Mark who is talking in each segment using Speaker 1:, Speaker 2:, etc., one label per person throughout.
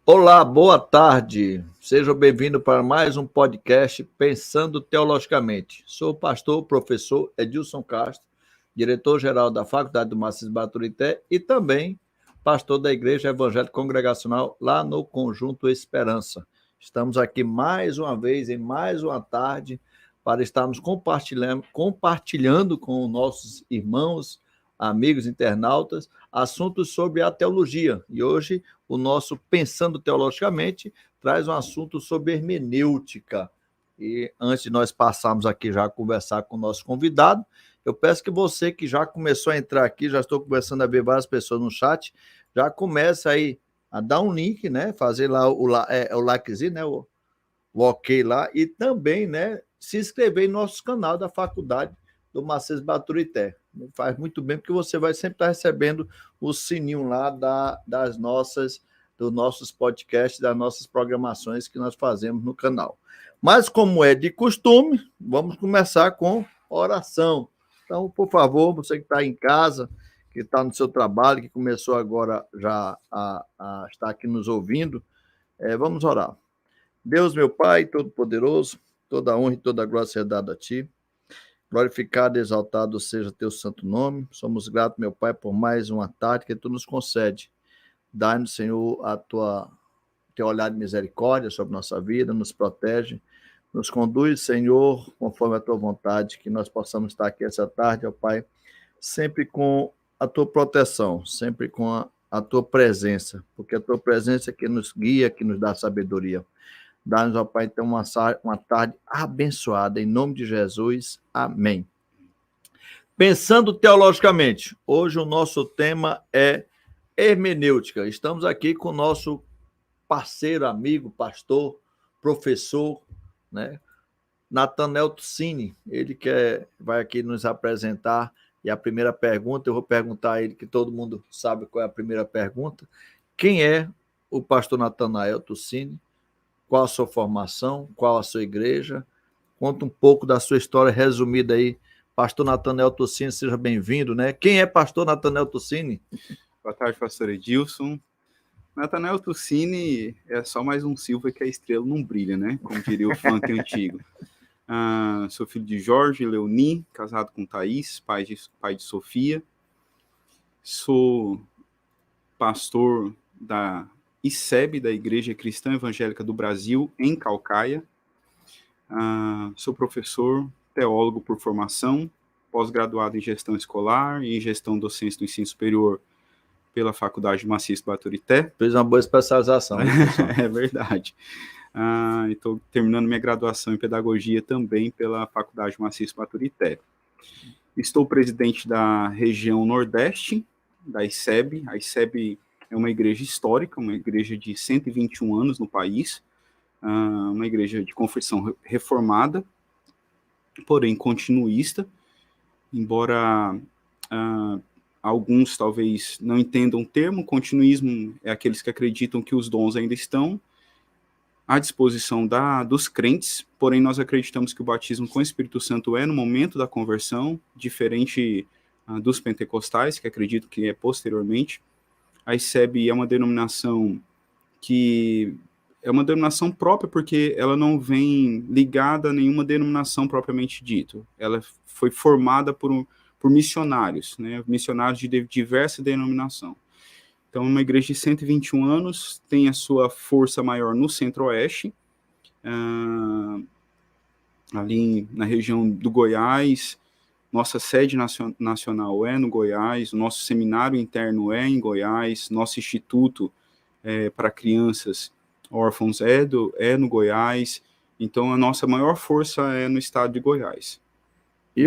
Speaker 1: Olá, boa tarde. Seja bem-vindo para mais um podcast Pensando Teologicamente. Sou o pastor, professor Edilson Castro, diretor-geral da Faculdade do Macísio Baturité e também pastor da Igreja Evangélica Congregacional lá no Conjunto Esperança. Estamos aqui mais uma vez, em mais uma tarde, para estarmos compartilhando com nossos irmãos, amigos internautas, assuntos sobre a teologia. E hoje o nosso Pensando Teologicamente traz um assunto sobre hermenêutica. E antes de nós passarmos aqui já a conversar com o nosso convidado, eu peço que você que já começou a entrar aqui, já estou começando a ver várias pessoas no chat, já comece aí a dar um link, né? Fazer lá o likezinho, né? O ok lá, e também, né, se inscrever em nosso canal da Faculdade do Macísio Baturité. Faz muito bem, porque você vai sempre estar recebendo o sininho lá dos nossos podcasts, das nossas programações que nós fazemos no canal. Mas, como é de costume, vamos começar com oração. Então, por favor, você que está em casa, que está no seu trabalho, que começou agora já a estar aqui nos ouvindo, vamos orar. Deus, meu Pai, Todo-Poderoso, toda a honra e toda a glória seja dada a Ti. Glorificado e exaltado seja Teu santo nome. Somos gratos, meu Pai, por mais uma tarde que Tu nos concede. Dá-nos, Senhor, Teu olhar de misericórdia sobre nossa vida, nos protege, nos conduz, Senhor, conforme a Tua vontade, que nós possamos estar aqui essa tarde, ó Pai, sempre com a Tua proteção, sempre com a Tua presença, porque a Tua presença é que nos guia, que nos dá sabedoria. Dá-nos, ó Pai, então, uma tarde abençoada, em nome de Jesus. Amém. Pensando teologicamente, hoje o nosso tema é hermenêutica. Estamos aqui com o nosso parceiro, amigo, pastor, professor, né? Nathanael Tucini. Ele vai aqui nos apresentar. E a primeira pergunta, eu vou perguntar a ele, que todo mundo sabe qual é a primeira pergunta. Quem é o pastor Nathanael Tucini? Qual a sua formação? Qual a sua igreja? Conta um pouco da sua história resumida aí. Pastor Nathanael Tucini, seja bem-vindo, né? Quem é pastor Nathanael Tucini?
Speaker 2: Boa tarde, pastor Edilson. Nathanael Tucini é só mais um Silva que a estrela não brilha, né? Como diria o funk antigo. Sou filho de Jorge e Leoni, casado com Thaís, pai de Sofia. Sou pastor da ICEB, da Igreja Cristã Evangélica do Brasil, em Caucaia. Sou professor, teólogo por formação, pós-graduado em gestão escolar e em gestão docente do ensino superior pela Faculdade de Macísio Baturité.
Speaker 1: Fez uma boa especialização.
Speaker 2: É verdade. Estou terminando minha graduação em pedagogia também pela Faculdade de Macísio Baturité. Estou presidente da região Nordeste, da ICEB. A ICEB é uma igreja histórica, uma igreja de 121 anos no país, uma igreja de confissão reformada, porém continuista, embora alguns talvez não entendam o termo. Continuismo é aqueles que acreditam que os dons ainda estão à disposição dos crentes, porém nós acreditamos que o batismo com o Espírito Santo é no momento da conversão, diferente dos pentecostais, que acreditam que é posteriormente. A ICEB é uma denominação que é uma denominação própria, porque ela não vem ligada a nenhuma denominação propriamente dito. Ela foi formada por missionários, né? Missionários de diversa denominação. Então, uma igreja de 121 anos, tem a sua força maior no Centro-Oeste, ali na região do Goiás. Nossa sede nacional é no Goiás, o nosso seminário interno é em Goiás, nosso instituto para crianças órfãos é no Goiás. Então, a nossa maior força é no estado de Goiás.
Speaker 1: E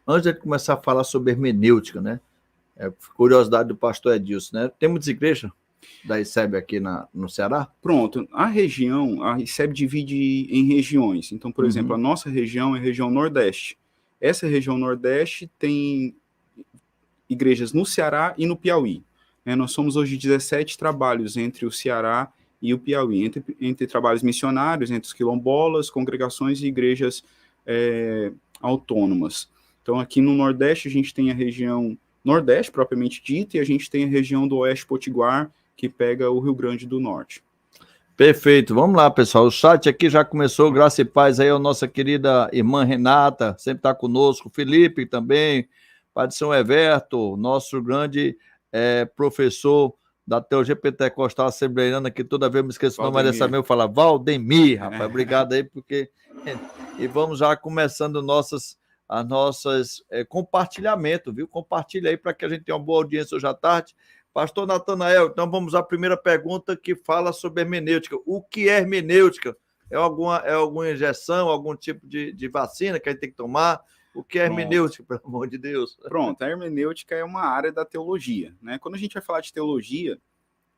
Speaker 1: antes de começar a falar sobre hermenêutica, né? Curiosidade do pastor Edilson, né? Tem muitas igrejas da ICEB aqui no Ceará?
Speaker 2: Pronto, a ICEB divide em regiões. Então, por exemplo, a nossa região é a região Nordeste. Essa região Nordeste tem igrejas no Ceará e no Piauí. Nós somos hoje 17 trabalhos entre o Ceará e o Piauí, entre trabalhos missionários, entre os quilombolas, congregações e igrejas autônomas. Então, aqui no Nordeste, a gente tem a região Nordeste, propriamente dita, e a gente tem a região do Oeste Potiguar que pega o Rio Grande do Norte.
Speaker 1: Perfeito. Vamos lá, pessoal. O chat aqui já começou. Graça e paz aí, a nossa querida irmã Renata, sempre está conosco. Felipe também, Pai de São Everto, nosso grande professor da Teologia Pentecostal Assembleiana, que toda vez eu me esqueço o nome dessa mesmo, fala Valdemir, rapaz. Obrigado aí, porque... E vamos já começando as nossas compartilhamento, viu? Compartilha aí para que a gente tenha uma boa audiência hoje à tarde. Pastor Natanael, então vamos à primeira pergunta que fala sobre hermenêutica. O que é hermenêutica? É alguma injeção, algum tipo de vacina que a gente tem que tomar? O que é hermenêutica, pelo amor de Deus?
Speaker 2: Pronto, a hermenêutica é uma área da teologia, né? Quando a gente vai falar de teologia,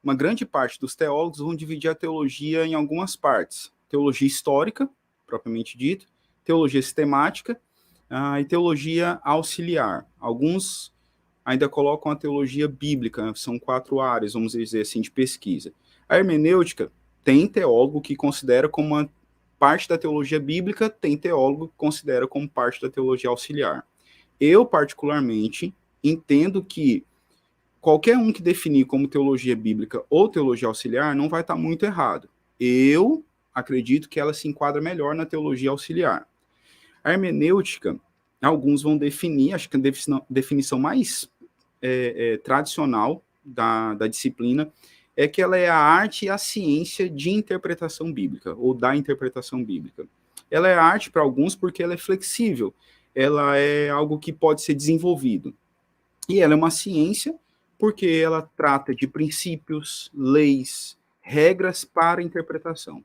Speaker 2: uma grande parte dos teólogos vão dividir a teologia em algumas partes. Teologia histórica, propriamente dito, teologia sistemática e teologia auxiliar. Alguns ainda colocam a teologia bíblica, são 4 áreas, vamos dizer assim, de pesquisa. A hermenêutica tem teólogo que considera como uma parte da teologia bíblica, tem teólogo que considera como parte da teologia auxiliar. Eu, particularmente, entendo que qualquer um que definir como teologia bíblica ou teologia auxiliar não vai estar muito errado. Eu acredito que ela se enquadra melhor na teologia auxiliar. A hermenêutica, alguns vão definir, acho que a definição mais tradicional da disciplina é que ela é a arte e a ciência de interpretação bíblica, ou da interpretação bíblica. Ela é arte para alguns porque ela é flexível, ela é algo que pode ser desenvolvido. E ela é uma ciência porque ela trata de princípios, leis, regras para interpretação.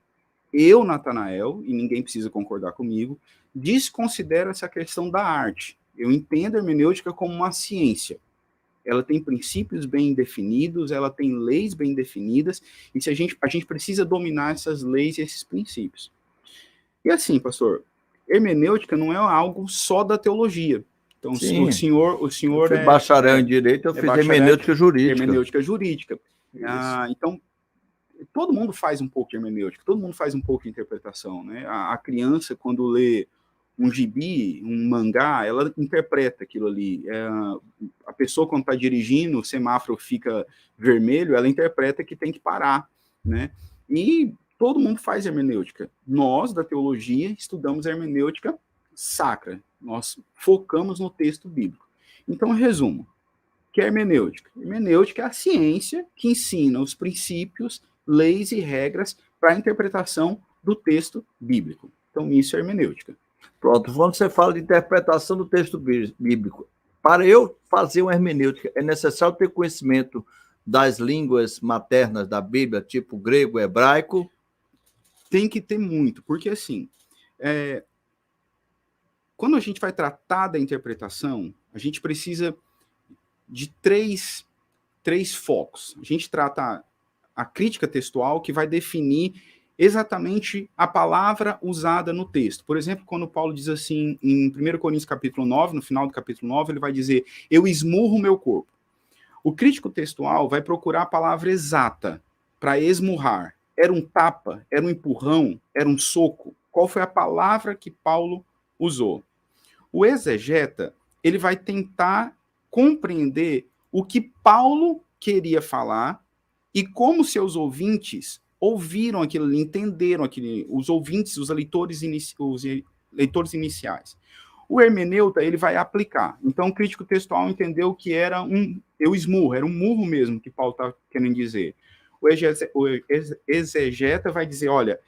Speaker 2: Eu, Natanael, e ninguém precisa concordar comigo, desconsidero essa questão da arte. Eu entendo a hermenêutica como uma ciência. Ela tem princípios bem definidos, ela tem leis bem definidas, e a gente precisa dominar essas leis e esses princípios. E assim, pastor, hermenêutica não é algo só da teologia. Então,
Speaker 1: Sim.
Speaker 2: o senhor
Speaker 1: é bacharel em Direito, eu fiz hermenêutica jurídica.
Speaker 2: Hermenêutica jurídica. Então, todo mundo faz um pouco de hermenêutica, todo mundo faz um pouco de interpretação, né? A criança, quando lê um gibi, um mangá, ela interpreta aquilo ali. A pessoa, quando está dirigindo, o semáforo fica vermelho, ela interpreta que tem que parar, né? E todo mundo faz hermenêutica. Nós, da teologia, estudamos hermenêutica sacra. Nós focamos no texto bíblico. Então, resumo. O que é hermenêutica? Hermenêutica é a ciência que ensina os princípios, leis e regras para a interpretação do texto bíblico. Então, isso é hermenêutica.
Speaker 1: Pronto, quando você fala de interpretação do texto bíblico, para eu fazer uma hermenêutica, é necessário ter conhecimento das línguas maternas da Bíblia, tipo grego, hebraico?
Speaker 2: Tem que ter muito, porque assim, quando a gente vai tratar da interpretação, a gente precisa de três focos. A gente trata a crítica textual, que vai definir exatamente a palavra usada no texto. Por exemplo, quando Paulo diz assim, em 1 Coríntios capítulo 9, no final do capítulo 9, ele vai dizer, eu esmurro o meu corpo. O crítico textual vai procurar a palavra exata para esmurrar. Era um tapa? Era um empurrão? Era um soco? Qual foi a palavra que Paulo usou? O exegeta, ele vai tentar compreender o que Paulo queria falar e como seus ouvintes ouviram aquilo ali, entenderam aquilo, os ouvintes, os leitores iniciais. O hermeneuta, ele vai aplicar. Então, o crítico textual entendeu que era eu esmurro, era um murro mesmo que Paulo está querendo dizer. O exegeta vai dizer, olha,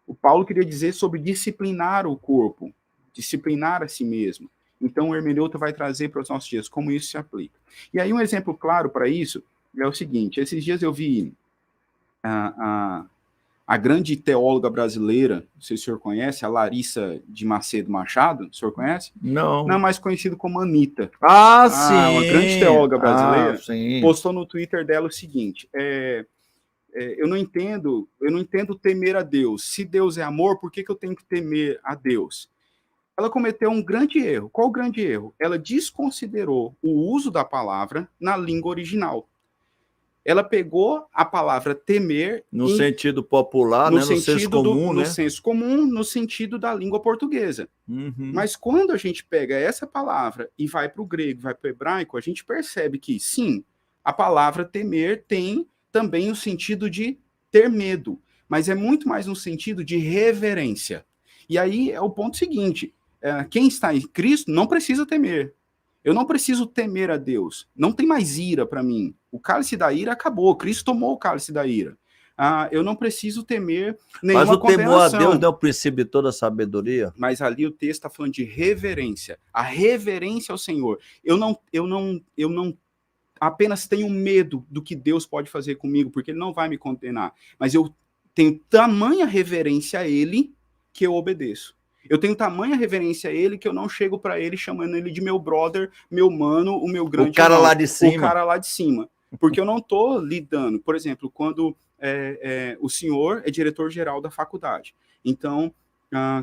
Speaker 2: o Paulo queria dizer sobre disciplinar o corpo, disciplinar a si mesmo. Então, o hermeneuta vai trazer para os nossos dias como isso se aplica. E aí, um exemplo claro para isso é o seguinte, esses dias eu vi a grande teóloga brasileira, não sei se o senhor conhece, a Larissa de Macedo Machado, o senhor conhece?
Speaker 1: Não.
Speaker 2: Não, mais conhecido como Anitta.
Speaker 1: Sim!
Speaker 2: Uma grande teóloga brasileira,
Speaker 1: sim.
Speaker 2: Postou no Twitter dela o seguinte, eu não entendo temer a Deus. Se Deus é amor, por que eu tenho que temer a Deus? Ela cometeu um grande erro. Qual o grande erro? Ela desconsiderou o uso da palavra na língua original. Ela pegou a palavra temer...
Speaker 1: No sentido popular, no senso comum,
Speaker 2: no senso comum, no sentido da língua portuguesa.
Speaker 1: Uhum.
Speaker 2: Mas quando a gente pega essa palavra e vai para o grego, vai para o hebraico, a gente percebe que, sim, A palavra temer tem também o sentido de ter medo, mas é muito mais no sentido de reverência. E aí é o ponto seguinte, quem está em Cristo não precisa temer. Eu não preciso temer a Deus. Não tem mais ira para mim. O cálice da ira acabou. Cristo tomou o cálice da ira. Eu não preciso temer nenhuma
Speaker 1: Mas o temor a
Speaker 2: condenação.
Speaker 1: Deus não é o princípio de toda a sabedoria?
Speaker 2: Mas ali o texto está falando de reverência. A reverência ao Senhor. Eu não apenas tenho medo do que Deus pode fazer comigo, porque Ele não vai me condenar. Mas eu tenho tamanha reverência a Ele que eu obedeço. Eu tenho tamanha reverência a Ele que eu não chego para Ele chamando Ele de meu brother, meu mano, o meu grande
Speaker 1: O cara
Speaker 2: irmão,
Speaker 1: lá de cima.
Speaker 2: O cara lá de cima. Porque eu não estou lidando. Por exemplo, quando o senhor é diretor-geral da faculdade. Então,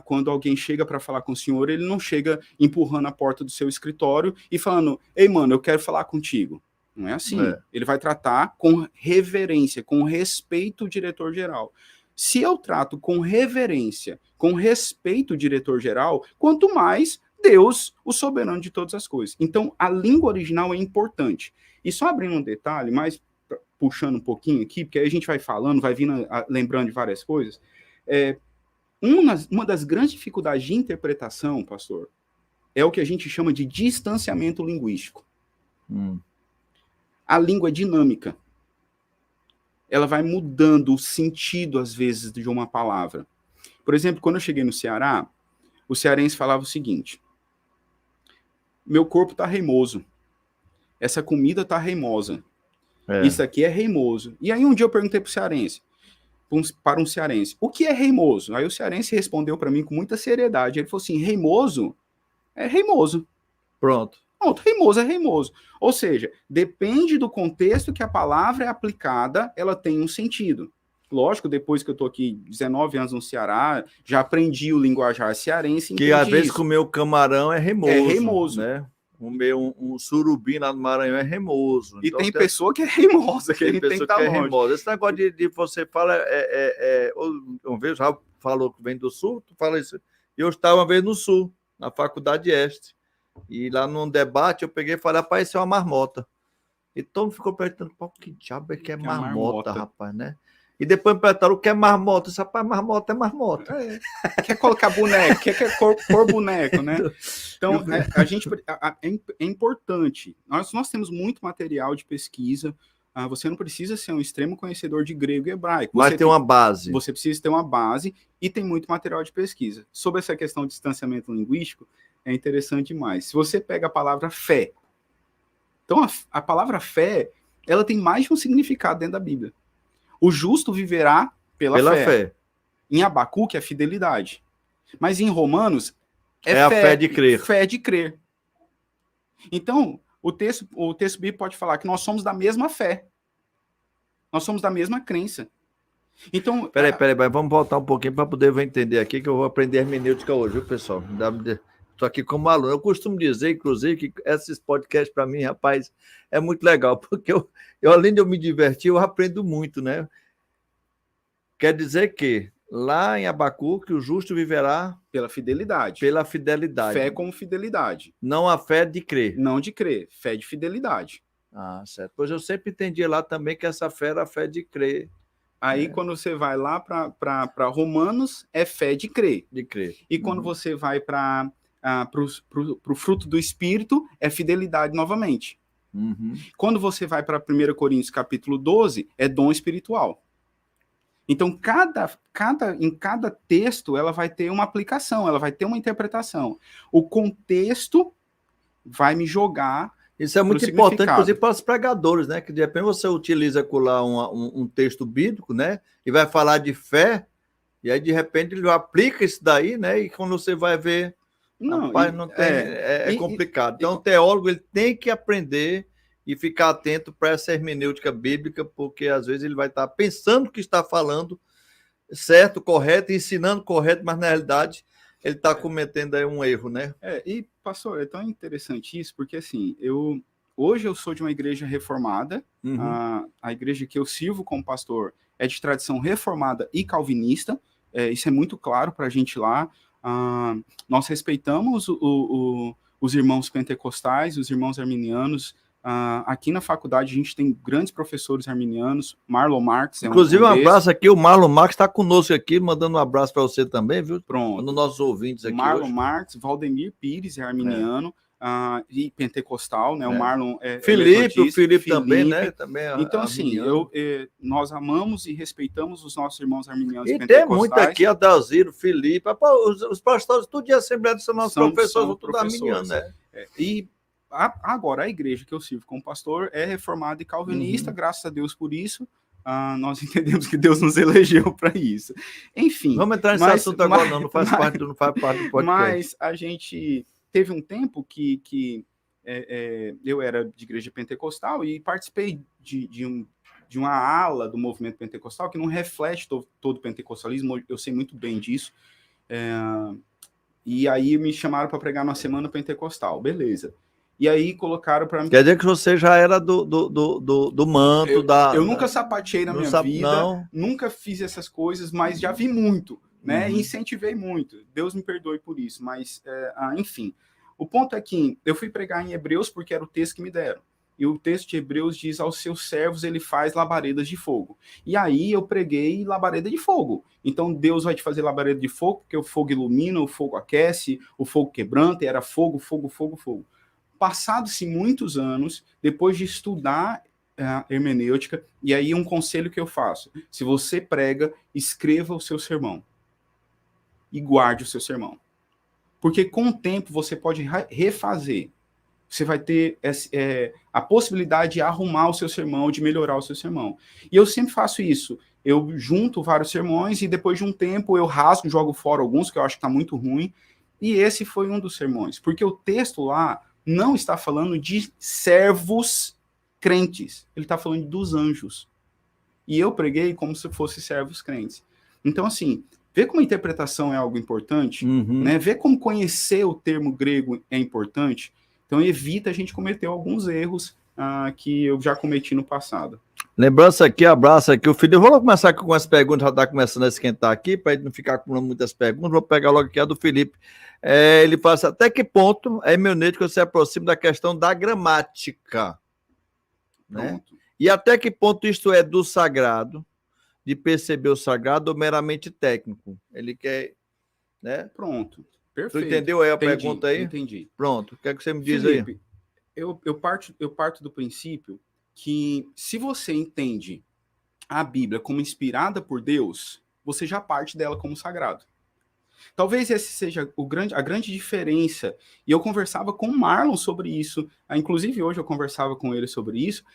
Speaker 2: quando alguém chega para falar com o senhor, ele não chega empurrando a porta do seu escritório e falando, ei, mano, eu quero falar contigo. Não é assim. Ele vai tratar com reverência, com respeito o diretor-geral. Se eu trato com reverência, com respeito o diretor-geral, quanto mais Deus, o soberano de todas as coisas. Então, a língua original é importante. E só abrindo um detalhe, mas puxando um pouquinho aqui, porque aí a gente vai falando, vai vindo lembrando de várias coisas. Uma das grandes dificuldades de interpretação, pastor, é o que a gente chama de distanciamento linguístico. A língua é dinâmica. Ela vai mudando o sentido, às vezes, de uma palavra. Por exemplo, quando eu cheguei no Ceará, o cearense falava o seguinte, meu corpo está reimoso, essa comida está reimosa, isso aqui é reimoso. E aí um dia eu perguntei para um cearense, o que é reimoso? Aí o cearense respondeu para mim com muita seriedade, ele falou assim, reimoso é reimoso.
Speaker 1: Pronto,
Speaker 2: reimoso é reimoso. Ou seja, depende do contexto que a palavra é aplicada, ela tem um sentido. Lógico, depois que eu estou aqui 19 anos no Ceará, já aprendi o linguajar cearense.
Speaker 1: Que às vezes comer o camarão é reimoso.
Speaker 2: É reimoso.
Speaker 1: Né? Comer um surubim lá no Maranhão é reimoso.
Speaker 2: E então, tem pessoa que é reimosa, que a gente tem que estar longe.
Speaker 1: Reimosa. Esse negócio de você fala, uma vez já falou que vem do Sul, tu fala isso. Eu estava uma vez no Sul, na Faculdade Este, e lá num debate eu peguei e falei, rapaz, isso é uma marmota. E todo mundo ficou perguntando, que diabo é que é marmota, rapaz, né? E depois me perguntaram o que é marmota. Disse, rapaz, marmota é marmota.
Speaker 2: Quer colocar boneco, quer pôr boneco, né? Então, é importante. Nós temos muito material de pesquisa. Você não precisa ser um extremo conhecedor de grego e hebraico.
Speaker 1: Mas tem uma base.
Speaker 2: Você precisa ter uma base e tem muito material de pesquisa. Sobre essa questão de distanciamento linguístico, é interessante demais. Se você pega a palavra fé, então a palavra fé, ela tem mais de um significado dentro da Bíblia. O justo viverá pela fé. Em Abacuque é fidelidade. Mas em Romanos
Speaker 1: é a fé de crer.
Speaker 2: Fé de crer. Então, o texto bíblico pode falar que nós somos da mesma fé. Nós somos da mesma crença. Então,
Speaker 1: peraí, vamos voltar um pouquinho para poder entender aqui, que eu vou aprender hermenêutica hoje, viu, pessoal? Estou aqui como aluno. Eu costumo dizer, inclusive, que esses podcasts, para mim, rapaz, é muito legal, porque eu, além de eu me divertir, eu aprendo muito, né? Quer dizer que lá em Abacuque, o justo viverá
Speaker 2: pela fidelidade.
Speaker 1: Pela fidelidade.
Speaker 2: Fé como fidelidade.
Speaker 1: Não a fé de crer.
Speaker 2: Não de crer, fé de fidelidade.
Speaker 1: Certo. Pois eu sempre entendi lá também que essa fé era a fé de crer.
Speaker 2: Aí, quando você vai lá para Romanos, é fé de crer.
Speaker 1: De crer.
Speaker 2: E quando você vai para o fruto do Espírito, é fidelidade novamente. Quando você vai para 1 Coríntios capítulo 12, é dom espiritual. Então, em cada texto, ela vai ter uma aplicação, ela vai ter uma interpretação. O contexto vai me jogar.
Speaker 1: Isso é muito importante, inclusive, para os pregadores, né? Que de repente você utiliza lá um texto bíblico, né? E vai falar de fé, e aí de repente ele aplica isso daí, né? E quando você vai ver, rapaz, não tem, é complicado. Então, o teólogo ele tem que aprender e ficar atento para essa hermenêutica bíblica, porque às vezes ele vai estar pensando que está falando certo, correto, ensinando correto, mas na realidade ele está cometendo aí um erro, né?
Speaker 2: E, pastor, é tão interessante isso, porque assim, hoje eu sou de uma igreja reformada, a igreja que eu sirvo como pastor é de tradição reformada e calvinista, isso é muito claro para a gente lá. Nós respeitamos os irmãos pentecostais, os irmãos arminianos, Aqui na faculdade a gente tem grandes professores arminianos. Marlon Marx é
Speaker 1: Inclusive,
Speaker 2: um
Speaker 1: abraço aqui, o Marlon Marx está conosco aqui, mandando um abraço para você também, viu?
Speaker 2: Pronto.
Speaker 1: Nos nossos ouvintes aqui
Speaker 2: Marlon
Speaker 1: hoje.
Speaker 2: Marx, Valdemir Pires é arminiano e pentecostal, né? O Marlon é
Speaker 1: Felipe, o Felipe também, né? Também
Speaker 2: então, assim, nós amamos e respeitamos os nossos irmãos arminianos
Speaker 1: e
Speaker 2: pentecostais.
Speaker 1: Tem muito aqui, Adalziro, Felipe, os pastores, tudo de Assembleia são nossos professores, são tudo arminianos, né?
Speaker 2: E agora, a igreja que eu sirvo como pastor é reformada e calvinista, graças a Deus por isso. Nós entendemos que Deus nos elegeu para isso. Enfim.
Speaker 1: Vamos entrar nesse assunto agora, não faz parte do podcast.
Speaker 2: Mas a gente teve um tempo que eu era de igreja pentecostal e participei de uma ala do movimento pentecostal que não reflete todo o pentecostalismo, eu sei muito bem disso. E aí me chamaram para pregar na semana pentecostal, beleza. E aí colocaram para mim...
Speaker 1: Quer dizer que você já era do manto
Speaker 2: eu nunca sapateei na minha vida, nunca fiz essas coisas, mas já vi muito, né? Incentivei muito. Deus me perdoe por isso, mas enfim. O ponto é que eu fui pregar em Hebreus porque era o texto que me deram. E o texto de Hebreus diz: aos seus servos ele faz labaredas de fogo. E aí eu preguei labareda de fogo. Então Deus vai te fazer labareda de fogo, porque o fogo ilumina, o fogo aquece, o fogo quebranta, e era fogo, fogo, fogo, fogo. Passados-se muitos anos, depois de estudar a hermenêutica, e aí um conselho que eu faço: se você prega, escreva o seu sermão e guarde o seu sermão. Porque com o tempo você pode refazer. Você vai ter a possibilidade de arrumar o seu sermão, de melhorar o seu sermão. E eu sempre faço isso. Eu junto vários sermões e depois de um tempo eu rasgo, jogo fora alguns, que eu acho que está muito ruim. E esse foi um dos sermões. Porque o texto lá não está falando de servos crentes. Ele está falando dos anjos. E eu preguei como se fosse servos crentes. Então, assim, ver como a interpretação é algo importante, né? Ver como conhecer o termo grego é importante. Então, evita a gente cometer alguns erros que eu já cometi no passado.
Speaker 1: Lembrança aqui, abraço aqui. O Felipe, vamos começar com as perguntas, já está começando a esquentar aqui, para a gente não ficar com muitas perguntas. Vou pegar logo aqui a do Felipe. Ele fala assim: até que ponto a hermenêutica se aproxima da questão da gramática? Né? E até que ponto isto é do sagrado, de perceber o sagrado, ou meramente técnico? Ele quer... Né?
Speaker 2: Pronto. Perfeito.
Speaker 1: Tu entendeu aí a pergunta aí?
Speaker 2: Entendi.
Speaker 1: Pronto. O que é que você me diz,
Speaker 2: Felipe,
Speaker 1: aí?
Speaker 2: Eu parto do princípio que se você entende a Bíblia como inspirada por Deus, você já parte dela como sagrado. Talvez esse seja a grande diferença. E eu conversava com o Marlon sobre isso. Inclusive, hoje eu conversava com ele sobre isso,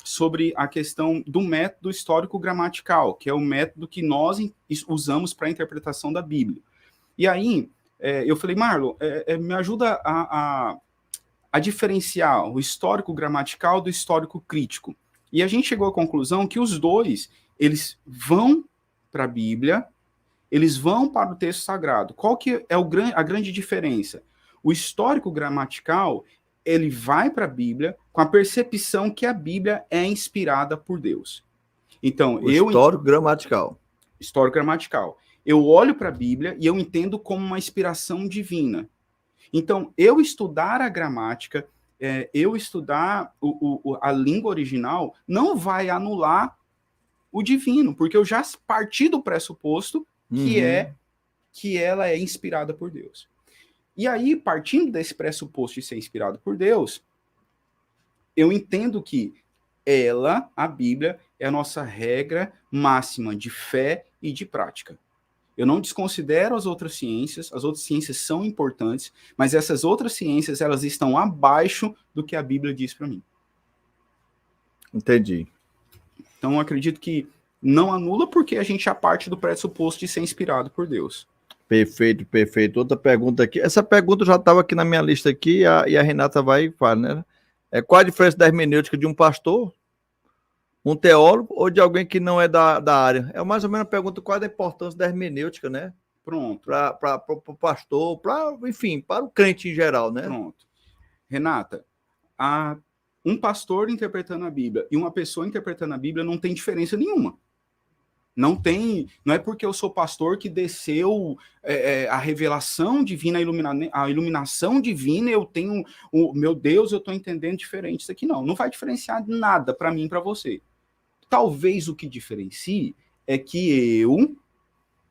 Speaker 2: sobre a questão do método histórico-gramatical, que é o método que nós usamos para a interpretação da Bíblia. E aí, eu falei: Marlon, me ajuda a diferenciar o histórico gramatical do histórico crítico. E a gente chegou à conclusão que os dois, eles vão para a Bíblia, eles vão para o texto sagrado. Qual que é a grande diferença? O histórico gramatical, ele vai para a Bíblia com a percepção que a Bíblia é inspirada por Deus. Então,
Speaker 1: histórico gramatical.
Speaker 2: Histórico gramatical. Eu olho para a Bíblia e eu entendo como uma inspiração divina. Então, eu estudar a gramática, eu estudar a língua original, não vai anular o divino, porque eu já parti do pressuposto que ela é inspirada por Deus. E aí, partindo desse pressuposto de ser inspirado por Deus, eu entendo que a Bíblia, é a nossa regra máxima de fé e de prática. Eu não desconsidero as outras ciências são importantes, mas essas outras ciências, elas estão abaixo do que a Bíblia diz para mim.
Speaker 1: Entendi.
Speaker 2: Então, eu acredito que não anula, porque a gente já parte do pressuposto de ser inspirado por Deus.
Speaker 1: Perfeito, perfeito. Outra pergunta aqui. Essa pergunta já estava aqui na minha lista aqui, e a Renata vai falar, né? Qual a diferença da hermenêutica de um pastor, um teólogo ou de alguém que não é da área? É mais ou menos a pergunta: qual é a importância da hermenêutica, né?
Speaker 2: Pronto.
Speaker 1: Para o pastor, enfim, para o crente em geral, né?
Speaker 2: Pronto. Renata, um pastor interpretando a Bíblia e uma pessoa interpretando a Bíblia não tem diferença nenhuma. Não é porque eu sou pastor que desceu a revelação divina, a iluminação divina, eu tenho, meu Deus, eu estou entendendo diferente isso aqui. Não vai diferenciar nada para mim e para você. Talvez o que diferencie é que eu,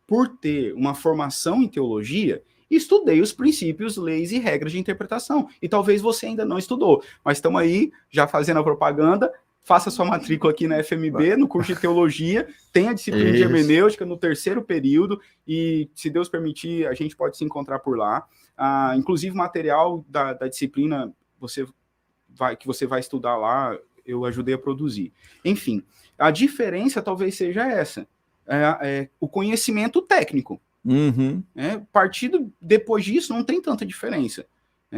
Speaker 2: por ter uma formação em teologia, estudei os princípios, leis e regras de interpretação. E talvez você ainda não estudou, mas estamos aí, já fazendo a propaganda. Faça sua matrícula aqui na FMB, no curso de teologia, tem a disciplina de hermenêutica no 3º período, e, se Deus permitir, a gente pode se encontrar por lá. Inclusive, material da disciplina que você vai estudar lá, eu ajudei a produzir. Enfim, a diferença talvez seja essa, o conhecimento técnico.
Speaker 1: Uhum.
Speaker 2: Partido depois disso, não tem tanta diferença.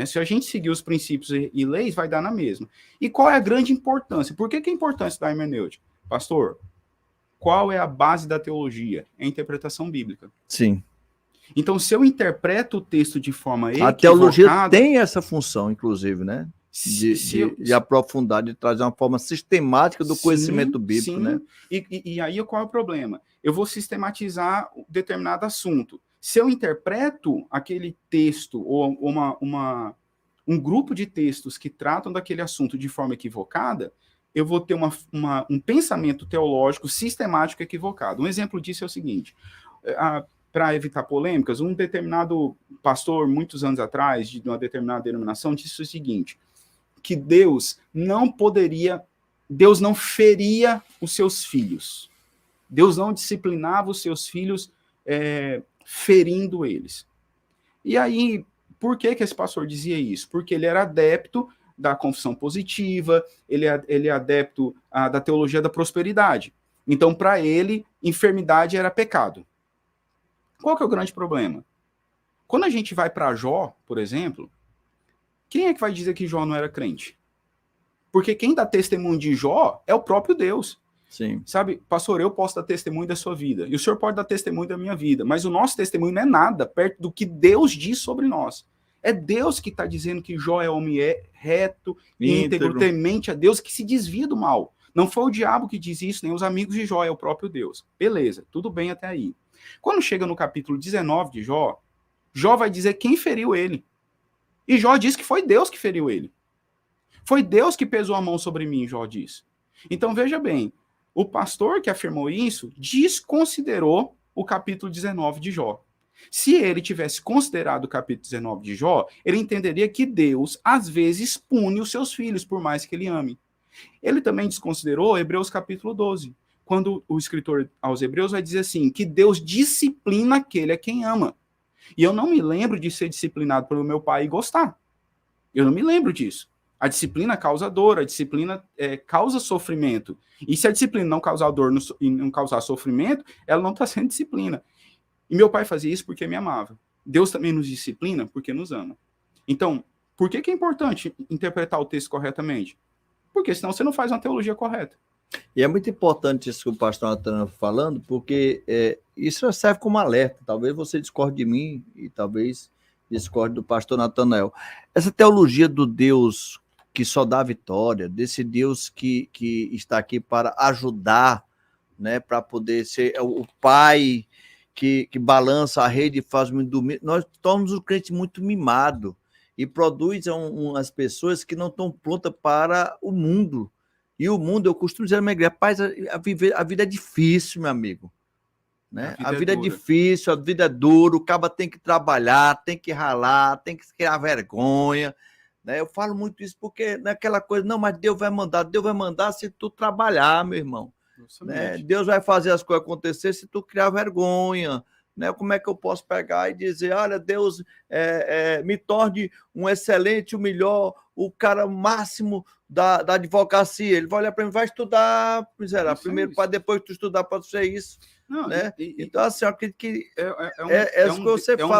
Speaker 2: Se a gente seguir os princípios e leis, vai dar na mesma. E qual é a grande importância? Por que é importante estudar hermenêutica? Pastor, qual é a base da teologia? É a interpretação bíblica.
Speaker 1: Sim.
Speaker 2: Então, se eu interpreto o texto de forma equivocada...
Speaker 1: A teologia tem essa função, inclusive, né? De aprofundar, de trazer uma forma sistemática do conhecimento bíblico, né?
Speaker 2: E aí, qual é o problema? Eu vou sistematizar determinado assunto. Se eu interpreto aquele texto ou um grupo de textos que tratam daquele assunto de forma equivocada, eu vou ter um pensamento teológico sistemático equivocado. Um exemplo disso é o seguinte: para evitar polêmicas, um determinado pastor, muitos anos atrás, de uma determinada denominação, disse o seguinte, que Deus não feria os seus filhos. Deus não disciplinava os seus filhos ferindo eles. E aí, por que esse pastor dizia isso? Porque ele era adepto da confissão positiva, ele é adepto da teologia da prosperidade. Então, para ele, enfermidade era pecado. Qual que é o grande problema? Quando a gente vai para Jó, por exemplo, quem é que vai dizer que Jó não era crente? Porque quem dá testemunho de Jó é o próprio Deus.
Speaker 1: Sim.
Speaker 2: Sabe, pastor, eu posso dar testemunho da sua vida, e o senhor pode dar testemunho da minha vida, mas o nosso testemunho não é nada perto do que Deus diz sobre nós. É Deus que está dizendo que Jó é homem reto, íntegro, temente a Deus, que se desvia do mal. Não foi o diabo que diz isso, nem os amigos de Jó, é o próprio Deus. Beleza, tudo bem até aí. Quando chega no capítulo 19 de Jó, Jó vai dizer quem feriu ele. E Jó diz que foi Deus que feriu ele. Foi Deus que pesou a mão sobre mim, Jó diz. Então, veja bem, o pastor que afirmou isso desconsiderou o capítulo 19 de Jó. Se ele tivesse considerado o capítulo 19 de Jó, ele entenderia que Deus, às vezes, pune os seus filhos, por mais que ele ame. Ele também desconsiderou Hebreus capítulo 12, quando o escritor aos Hebreus vai dizer assim, que Deus disciplina aquele a quem ama. E eu não me lembro de ser disciplinado pelo meu pai e gostar. Eu não me lembro disso. A disciplina causa dor, a disciplina causa sofrimento. E se a disciplina não causar dor e não causar sofrimento, ela não está sendo disciplina. E meu pai fazia isso porque me amava. Deus também nos disciplina porque nos ama. Então, por que é importante interpretar o texto corretamente? Porque senão você não faz uma teologia correta.
Speaker 1: E é muito importante isso que o pastor Natanael está falando, porque isso serve como alerta. Talvez você discorde de mim e talvez discorde do pastor Natanael. Essa teologia do Deus que só dá vitória, desse Deus que está aqui para ajudar, né, para poder ser o pai que balança a rede e faz muito dormir. Nós tornamos o crente muito mimado e produz umas pessoas que não estão prontas para o mundo. E o mundo, eu costumo dizer na minha igreja, rapaz, a vida é difícil, meu amigo. Né? A vida é difícil, a vida é dura, o caba tem que trabalhar, tem que ralar, tem que criar vergonha. Né? Eu falo muito isso porque não é aquela coisa, não, mas Deus vai mandar se tu trabalhar, meu irmão. Né? Deus vai fazer as coisas acontecer se tu criar vergonha. Né? Como é que eu posso pegar e dizer, olha, Deus me torne um excelente, o melhor, o cara máximo da advocacia. Ele vai olhar para mim, vai estudar, miserável, primeiro, para depois tu estudar para ser isso. Não, né? Então, assim, eu acredito que
Speaker 2: é um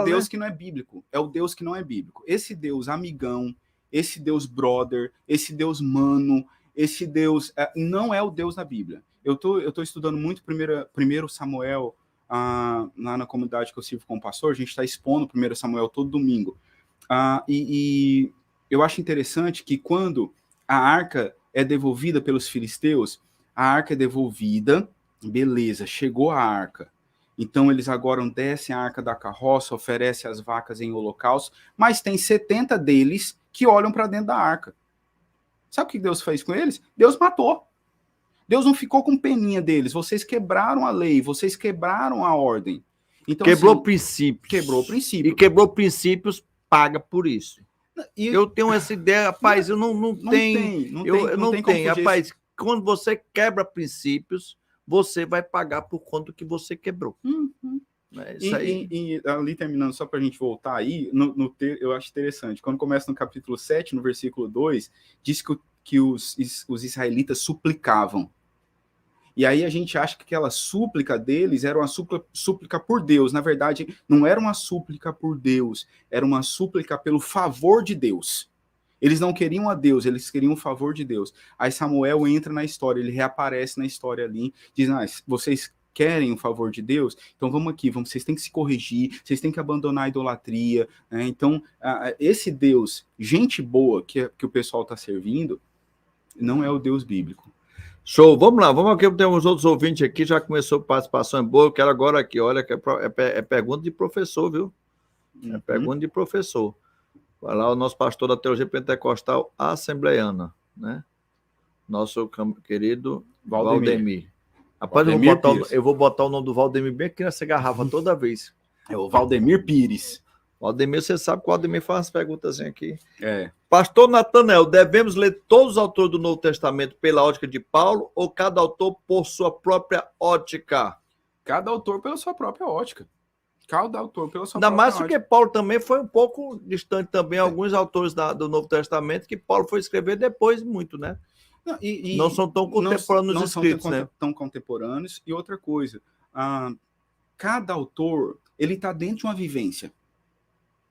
Speaker 2: Deus, né? Que não é bíblico. É o Deus que não é bíblico. Esse Deus amigão, esse Deus brother, esse Deus mano, esse Deus não é o Deus da Bíblia. Eu tô estudando muito primeiro Samuel lá na comunidade que eu sirvo como pastor. A gente está expondo 1 Samuel todo domingo. E eu acho interessante que quando a arca é devolvida pelos filisteus, a arca é devolvida, Beleza, chegou a arca. Então eles agora descem a arca da carroça, oferecem as vacas em holocausto, mas tem 70 deles que olham para dentro da arca. Sabe o que Deus fez com eles? Deus matou. Deus não ficou com peninha deles. Vocês quebraram a lei, vocês quebraram a ordem. Então,
Speaker 1: quebrou
Speaker 2: assim,
Speaker 1: princípios.
Speaker 2: Quebrou princípios.
Speaker 1: E quebrou princípios, paga por isso.
Speaker 2: E
Speaker 1: eu tenho essa ideia, rapaz, eu não tenho. Rapaz, quando você quebra princípios, você vai pagar por conta que você quebrou. É isso aí.
Speaker 2: E ali terminando, só para a gente voltar aí, eu acho interessante. Quando começa no capítulo 7, no versículo 2, diz que os israelitas suplicavam. E aí a gente acha que aquela súplica deles era uma súplica por Deus. Na verdade, não era uma súplica por Deus, era uma súplica pelo favor de Deus. Eles não queriam a Deus, eles queriam o favor de Deus. Aí Samuel entra na história, ele reaparece na história ali, diz, vocês querem o favor de Deus? Então vamos aqui, vocês têm que se corrigir, vocês têm que abandonar a idolatria. Né? Então, esse Deus, gente boa que o pessoal está servindo, não é o Deus bíblico.
Speaker 1: Show, vamos lá, vamos aqui, tem uns outros ouvintes aqui, já começou participação boa, eu quero agora aqui, olha, que é pergunta de professor, viu? É pergunta de professor. Vai lá o nosso pastor da Teologia Pentecostal Assembleiana, né? Nosso querido Valdemir. Rapaz, eu vou botar o nome do Valdemir bem aqui nessa garrafa toda vez.
Speaker 2: É o Valdemir Pires.
Speaker 1: Valdemir, você sabe que o Valdemir faz umas perguntas aqui.
Speaker 2: É.
Speaker 1: Pastor Natanel, devemos ler todos os autores do Novo Testamento pela ótica de Paulo ou cada autor por sua própria ótica?
Speaker 2: Cada autor pela sua própria ótica. Cada autor pela sua
Speaker 1: Ainda
Speaker 2: própria
Speaker 1: mais
Speaker 2: ótica.
Speaker 1: porque Paulo também foi um pouco distante também, alguns autores do Novo Testamento que Paulo foi escrever depois muito, né? Não são tão contemporâneos escritos, né?
Speaker 2: Tão contemporâneos. E outra coisa, cada autor, ele está dentro de uma vivência.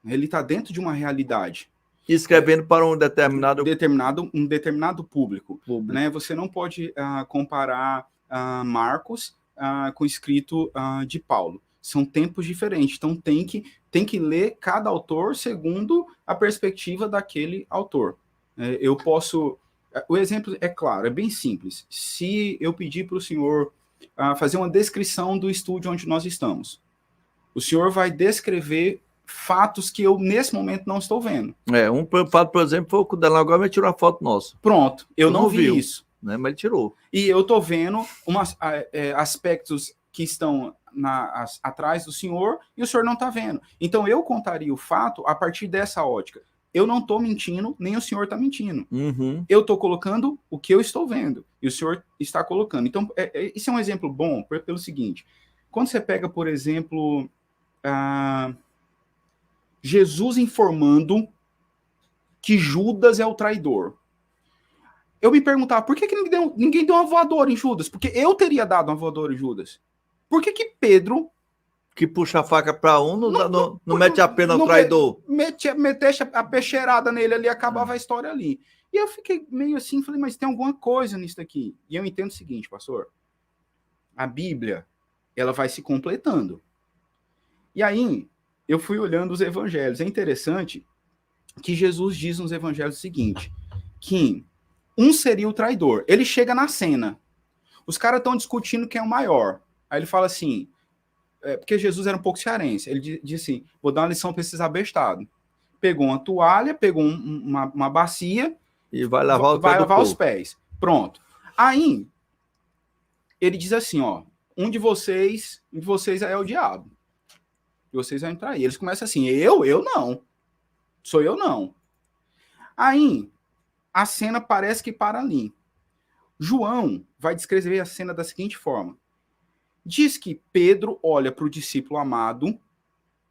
Speaker 2: Ele está dentro de uma realidade.
Speaker 1: Escrevendo para um determinado
Speaker 2: público. Né? Você não pode comparar Marcos com o escrito de Paulo. São tempos diferentes. Então, tem que ler cada autor segundo a perspectiva daquele autor. Eu posso... O exemplo é claro, é bem simples. Se eu pedir para o senhor fazer uma descrição do estúdio onde nós estamos, o senhor vai descrever fatos que eu, nesse momento, não estou vendo.
Speaker 1: Um fato, por exemplo, foi o que o Delano agora me tirou uma foto nossa.
Speaker 2: Pronto, eu não vi isso.
Speaker 1: Né? Mas ele tirou.
Speaker 2: E eu estou vendo aspectos que estão atrás do senhor e o senhor não está vendo. Então, eu contaria o fato a partir dessa ótica. Eu não estou mentindo, nem o senhor está mentindo.
Speaker 1: Uhum.
Speaker 2: Eu estou colocando o que eu estou vendo e o senhor está colocando. Então, isso é um exemplo bom pelo seguinte. Quando você pega, por exemplo... Jesus informando que Judas é o traidor. Eu me perguntava, por que ninguém deu uma voadora em Judas? Porque eu teria dado uma voadora em Judas. Por que Pedro...
Speaker 1: Que puxa a faca para um, não mete a pena ao traidor?
Speaker 2: Metesse a peixeirada nele ali, acabava a história ali. E eu fiquei meio assim, falei, mas tem alguma coisa nisso daqui. E eu entendo o seguinte, pastor. A Bíblia, ela vai se completando. E aí... eu fui olhando os evangelhos. É interessante que Jesus diz nos evangelhos o seguinte, que um seria o traidor. Ele chega na cena. Os caras estão discutindo quem é o maior. Aí ele fala assim, porque Jesus era um pouco cearense. Ele diz assim, vou dar uma lição para esses abestados. Pegou uma toalha, pegou uma bacia
Speaker 1: e vai lavar
Speaker 2: os pés. Pronto. Aí, ele diz assim, um de vocês é o diabo. E vocês vão entrar aí. Eles começam assim, eu não. Sou eu não. Aí, a cena parece que para ali. João vai descrever a cena da seguinte forma. Diz que Pedro olha para o discípulo amado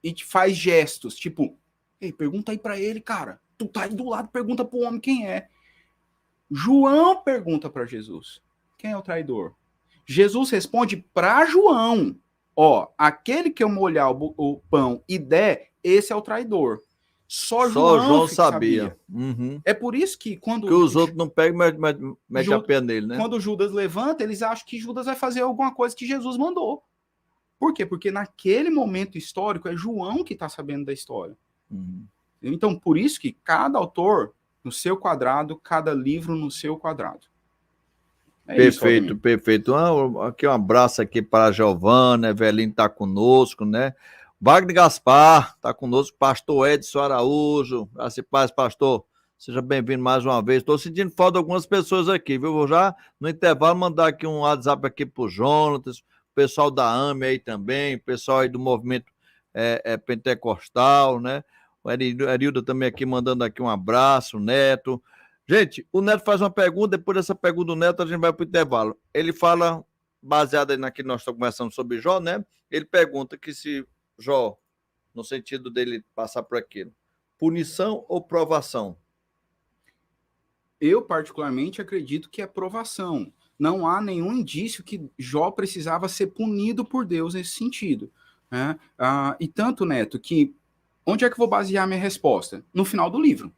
Speaker 2: e faz gestos, tipo, ei, pergunta aí para ele, cara. Tu tá aí do lado, pergunta para o homem quem é. João pergunta para Jesus, quem é o traidor? Jesus responde para João. Aquele que eu molhar o pão e der, esse é o traidor. Só João
Speaker 1: sabia. Uhum.
Speaker 2: É por isso que quando...
Speaker 1: que os outros não pegam, mete a pena nele, né?
Speaker 2: Quando Judas levanta, eles acham que Judas vai fazer alguma coisa que Jesus mandou. Por quê? Porque naquele momento histórico é João que está sabendo da história.
Speaker 1: Uhum.
Speaker 2: Então, por isso que cada autor no seu quadrado, cada livro no seu quadrado.
Speaker 1: Perfeito, perfeito. Aqui um abraço aqui para a Giovana, Evelino está conosco, né? Wagner Gaspar está conosco, pastor Edson Araújo, graças e paz, pastor. Seja bem-vindo mais uma vez. Estou sentindo falta de algumas pessoas aqui, viu? Vou já, no intervalo, mandar aqui um WhatsApp aqui para o Jonatas, o pessoal da AME aí também, o pessoal aí do movimento pentecostal, né? O Erilda também aqui mandando aqui um abraço, o Neto. Gente, o Neto faz uma pergunta, depois dessa pergunta do Neto a gente vai para o intervalo. Ele fala, baseado aí naquilo que nós estamos conversando sobre Jó, né? Ele pergunta que se Jó, no sentido dele passar por aquilo, punição ou provação?
Speaker 2: Eu, particularmente, acredito que é provação. Não há nenhum indício que Jó precisava ser punido por Deus nesse sentido, né? E tanto, Neto, que onde é que eu vou basear minha resposta? No final do livro.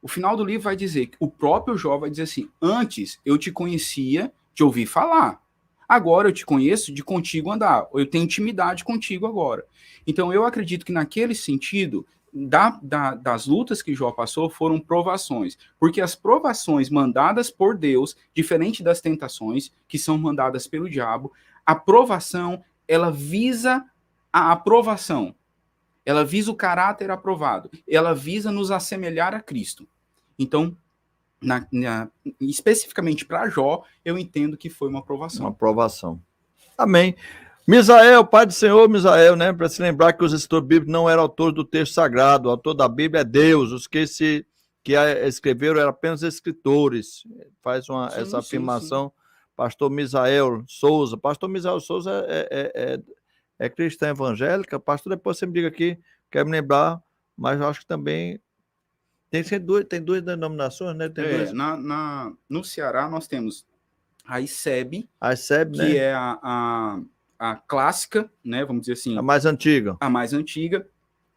Speaker 2: O final do livro vai dizer, o próprio Jó vai dizer assim, antes eu te conhecia de ouvir falar, agora eu te conheço de contigo andar, eu tenho intimidade contigo agora. Então eu acredito que naquele sentido, das lutas que Jó passou foram provações, porque as provações mandadas por Deus, diferente das tentações que são mandadas pelo diabo, a provação, ela visa a aprovação, ela visa o caráter aprovado, ela visa nos assemelhar a Cristo. Então, especificamente para Jó, eu entendo que foi uma aprovação.
Speaker 1: Uma aprovação. Amém. Misael, Pai do Senhor, Misael, né? Para se lembrar que os escritores bíblicos não eram autores do texto sagrado, o autor da Bíblia é Deus, os que escreveram eram apenas escritores. Faz essa afirmação. Sim. Pastor Misael Souza. Pastor Misael Souza é cristã evangélica. Pastor, depois você me diga aqui, quero me lembrar, mas eu acho que também tem duas denominações, né?
Speaker 2: No Ceará nós temos a ICEB,
Speaker 1: que
Speaker 2: né? É a clássica, né? Vamos dizer assim.
Speaker 1: A mais antiga.
Speaker 2: A mais antiga.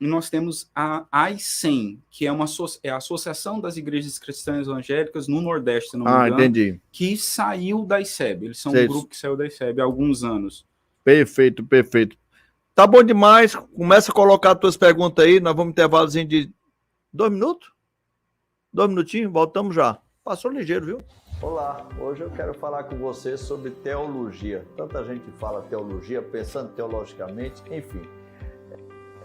Speaker 2: E nós temos a AICEM, que é a Associação das Igrejas Cristãs Evangélicas no Nordeste, se não me engano.
Speaker 1: Entendi.
Speaker 2: Que saiu da ICEB. Eles são um grupo que saiu da ICEB há alguns anos.
Speaker 1: Perfeito, perfeito. Tá bom demais. Começa a colocar as tuas perguntas aí. Nós vamos ter um intervalozinho de 2 minutos? 2 minutinhos, voltamos já. Passou ligeiro, viu? Olá, hoje eu quero falar com você sobre teologia. Tanta gente fala teologia, pensando teologicamente, enfim.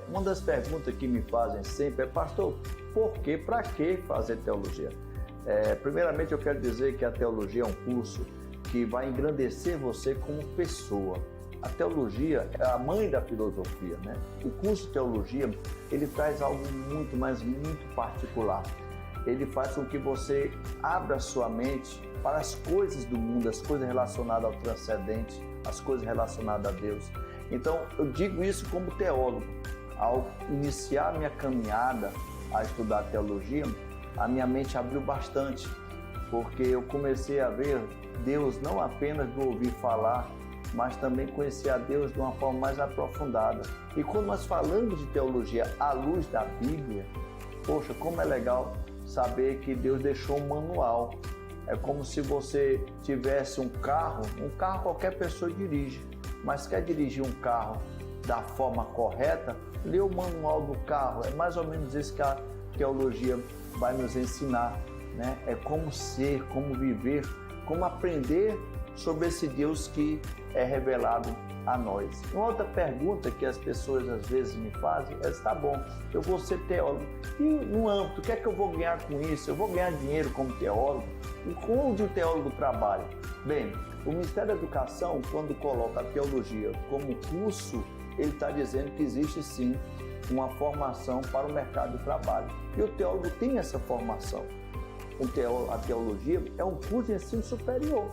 Speaker 1: Uma das perguntas que me fazem sempre é, pastor, por que, para que fazer teologia? Primeiramente eu quero dizer que a teologia é um curso que vai engrandecer você como pessoa. A teologia é a mãe da filosofia, né? O curso de teologia, ele traz algo muito, mas muito particular. Ele faz com que você abra sua mente para as coisas do mundo, as coisas relacionadas ao transcendente, as coisas relacionadas a Deus. Então, eu digo isso como teólogo. Ao iniciar minha caminhada a estudar teologia, a minha mente abriu bastante, porque eu comecei a ver Deus não apenas do ouvir falar, mas também conhecer a Deus de uma forma mais aprofundada. E quando nós falamos de teologia à luz da Bíblia, poxa, como é legal saber que Deus deixou um manual. É como se você tivesse um carro qualquer pessoa dirige, mas quer dirigir um carro da forma correta, lê o manual do carro. É mais ou menos isso que a teologia vai nos ensinar, né? É como ser, como viver, como aprender sobre esse Deus que é revelado a nós. Uma outra pergunta que as pessoas às vezes me fazem é: tá bom, eu vou ser teólogo, e no âmbito, o que é que eu vou ganhar com isso? Eu vou ganhar dinheiro como teólogo? E onde o teólogo trabalha? Bem, o Ministério da Educação, quando coloca a teologia como curso, ele está dizendo que existe sim uma formação para o mercado de trabalho. E o teólogo tem essa formação. A teologia é um curso de ensino superior.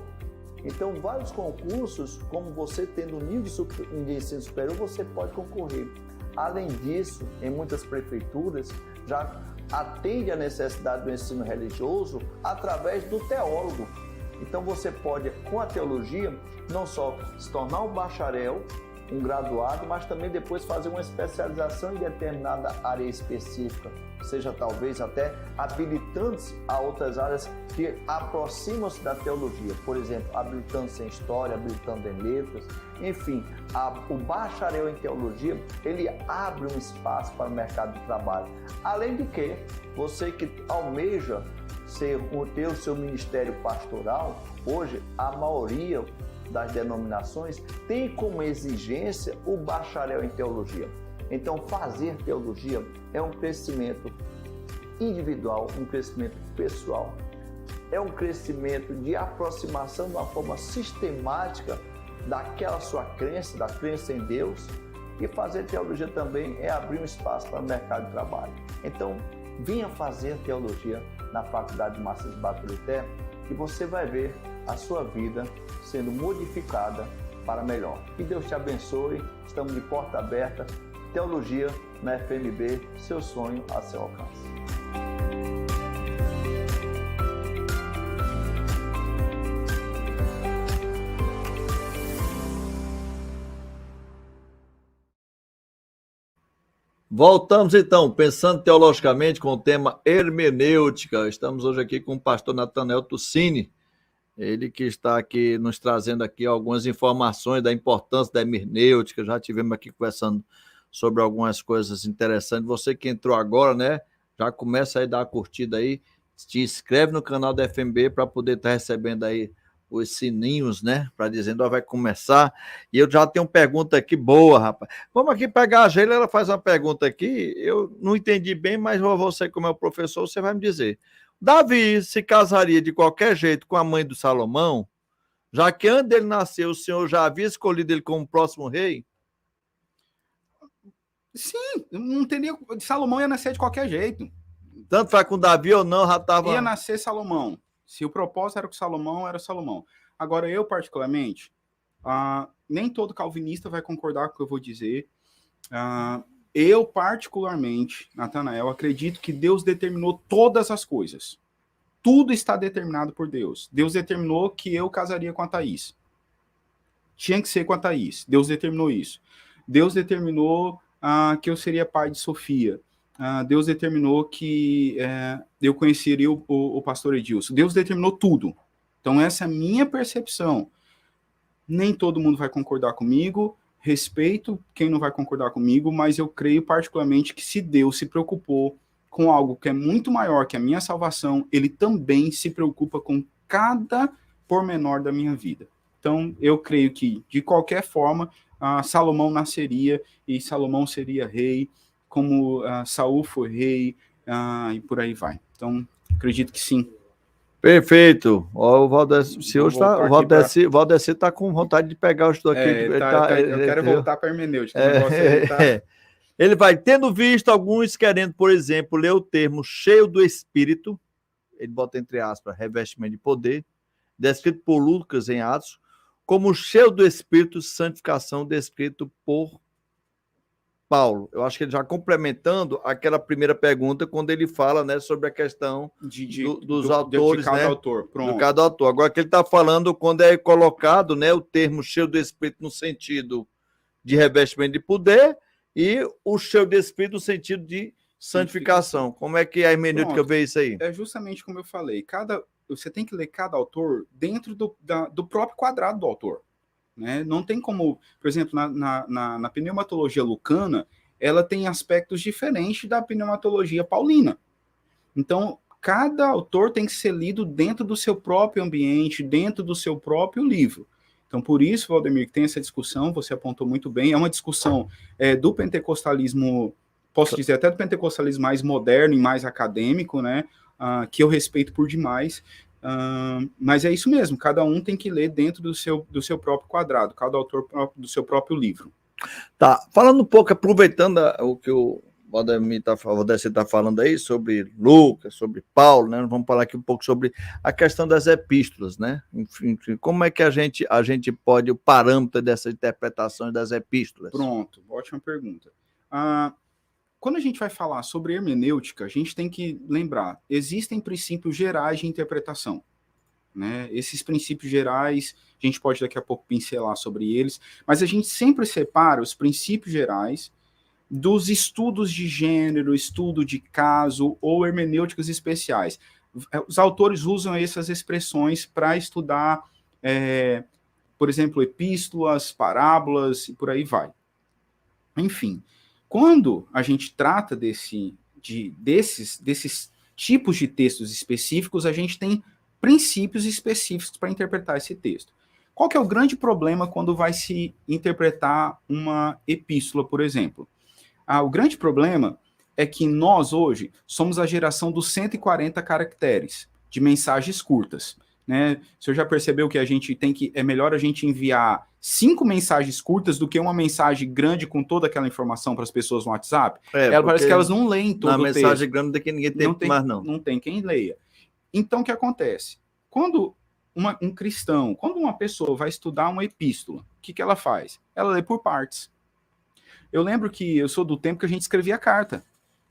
Speaker 1: Então, vários concursos, como você tendo um nível de ensino superior, você pode concorrer. Além disso, em muitas prefeituras, já atende a necessidade do ensino religioso através do teólogo. Então, você pode, com a teologia, não só se tornar um bacharel, um graduado, mas também depois fazer uma especialização em determinada área específica, seja talvez até habilitando-se a outras áreas que aproximam-se da teologia, por exemplo, habilitando-se em história, habilitando em letras, enfim, o bacharel em teologia, ele abre um espaço para o mercado de trabalho. Além de que, você que almeja ter o seu ministério pastoral, hoje a maioria das denominações tem como exigência o bacharel em teologia. Então, fazer teologia é um crescimento individual, um crescimento pessoal, é um crescimento de aproximação de uma forma sistemática daquela sua crença, da crença em Deus. E fazer teologia também é abrir um espaço para o mercado de trabalho. Então, venha fazer teologia na Faculdade de Marcis Baturité, que você vai ver a sua vida sendo modificada para melhor. Que Deus te abençoe, estamos de porta aberta. Teologia na FMB, seu sonho a seu alcance. Voltamos então, pensando teologicamente com o tema hermenêutica. Estamos hoje aqui com o pastor Natanael Tuccini, ele que está aqui nos trazendo aqui algumas informações da importância da hermenêutica. Já tivemos aqui conversando sobre algumas coisas interessantes. Você que entrou agora, né? Já começa aí a dar a curtida aí, se inscreve no canal da FMB para poder estar recebendo aí os sininhos, né? Para dizendo, ó, vai começar. E eu já tenho uma pergunta aqui boa, rapaz. Vamos aqui pegar a Geila, ela faz uma pergunta aqui. Eu não entendi bem, mas você, como é o professor, você vai me dizer. Davi se casaria de qualquer jeito com a mãe do Salomão, já que antes dele nascer, o Senhor já havia escolhido ele como próximo rei?
Speaker 2: Sim, não teria. Salomão ia nascer de qualquer jeito.
Speaker 1: Tanto faz com Davi ou não, já estava.
Speaker 2: Ia nascer Salomão. Se o propósito era com Salomão, era Salomão. Agora, eu, particularmente, nem todo calvinista vai concordar com o que eu vou dizer. Eu, particularmente, Natanael, acredito que Deus determinou todas as coisas. Tudo está determinado por Deus. Deus determinou que eu casaria com a Thaís. Tinha que ser com a Thaís. Deus determinou isso. Deus determinou que eu seria pai de Sofia. Deus determinou que eu conheceria o pastor Edilson. Deus determinou tudo. Então, essa é a minha percepção. Nem todo mundo vai concordar comigo, respeito quem não vai concordar comigo, mas eu creio particularmente que se Deus se preocupou com algo que é muito maior que a minha salvação, ele também se preocupa com cada pormenor da minha vida. Então, eu creio que, de qualquer forma, Salomão nasceria e Salomão seria rei, como Saul foi rei, e por aí vai. Então, acredito que sim.
Speaker 1: Perfeito. O Valdeci está com vontade de eu estou aqui.
Speaker 2: Eu quero voltar para a hermenêutica.
Speaker 1: Ele vai, tendo visto alguns querendo, por exemplo, ler o termo cheio do Espírito, ele bota entre aspas, revestimento de poder, descrito por Lucas em Atos, como cheio do Espírito, santificação, descrito por Paulo. Eu acho que ele já complementando aquela primeira pergunta, quando ele fala, né, sobre a questão dos autores,
Speaker 2: de cada
Speaker 1: né,
Speaker 2: autor. Pronto.
Speaker 1: Do cada autor. Agora que ele está falando quando é colocado, né, o termo cheio do Espírito no sentido de revestimento de poder e o cheio do Espírito no sentido de santificação. Como é que a hermenêutica vê isso aí?
Speaker 2: É justamente como eu falei. Você tem que ler cada autor dentro do próprio quadrado do autor. Né? Não tem como, por exemplo, na pneumatologia lucana, ela tem aspectos diferentes da pneumatologia paulina. Então, cada autor tem que ser lido dentro do seu próprio ambiente, dentro do seu próprio livro. Então, por isso, Valdemir, que tem essa discussão, você apontou muito bem, é uma discussão do pentecostalismo, posso dizer até do pentecostalismo mais moderno e mais acadêmico, né? Que eu respeito por demais. Mas é isso mesmo, cada um tem que ler dentro do seu próprio quadrado, cada autor do seu próprio livro.
Speaker 1: Tá, falando um pouco, aproveitando o que o Valdeci está falando aí sobre Lucas, sobre Paulo, né? Vamos falar aqui um pouco sobre a questão das epístolas, né? Enfim, como é que a gente pode, o parâmetro dessas interpretações das epístolas?
Speaker 2: Pronto, ótima pergunta. Quando a gente vai falar sobre hermenêutica, a gente tem que lembrar, existem princípios gerais de interpretação. Né? Esses princípios gerais, a gente pode daqui a pouco pincelar sobre eles, mas a gente sempre separa os princípios gerais dos estudos de gênero, estudo de caso ou hermenêuticas especiais. Os autores usam essas expressões para estudar, por exemplo, epístolas, parábolas e por aí vai. Enfim, quando a gente trata desses tipos de textos específicos, a gente tem princípios específicos para interpretar esse texto. Qual que é o grande problema quando vai se interpretar uma epístola, por exemplo? O grande problema é que nós, hoje, somos a geração dos 140 caracteres, de mensagens curtas. Né? O senhor já percebeu que é melhor a gente enviar 5 mensagens curtas do que uma mensagem grande com toda aquela informação para as pessoas no WhatsApp? Parece que elas não leem todo o texto.
Speaker 1: Na mensagem grande daqui ninguém tem mais, não.
Speaker 2: Não tem quem leia. Então, o que acontece? Quando um cristão, quando uma pessoa vai estudar uma epístola, o que ela faz? Ela lê por partes. Eu lembro que eu sou do tempo que a gente escrevia carta.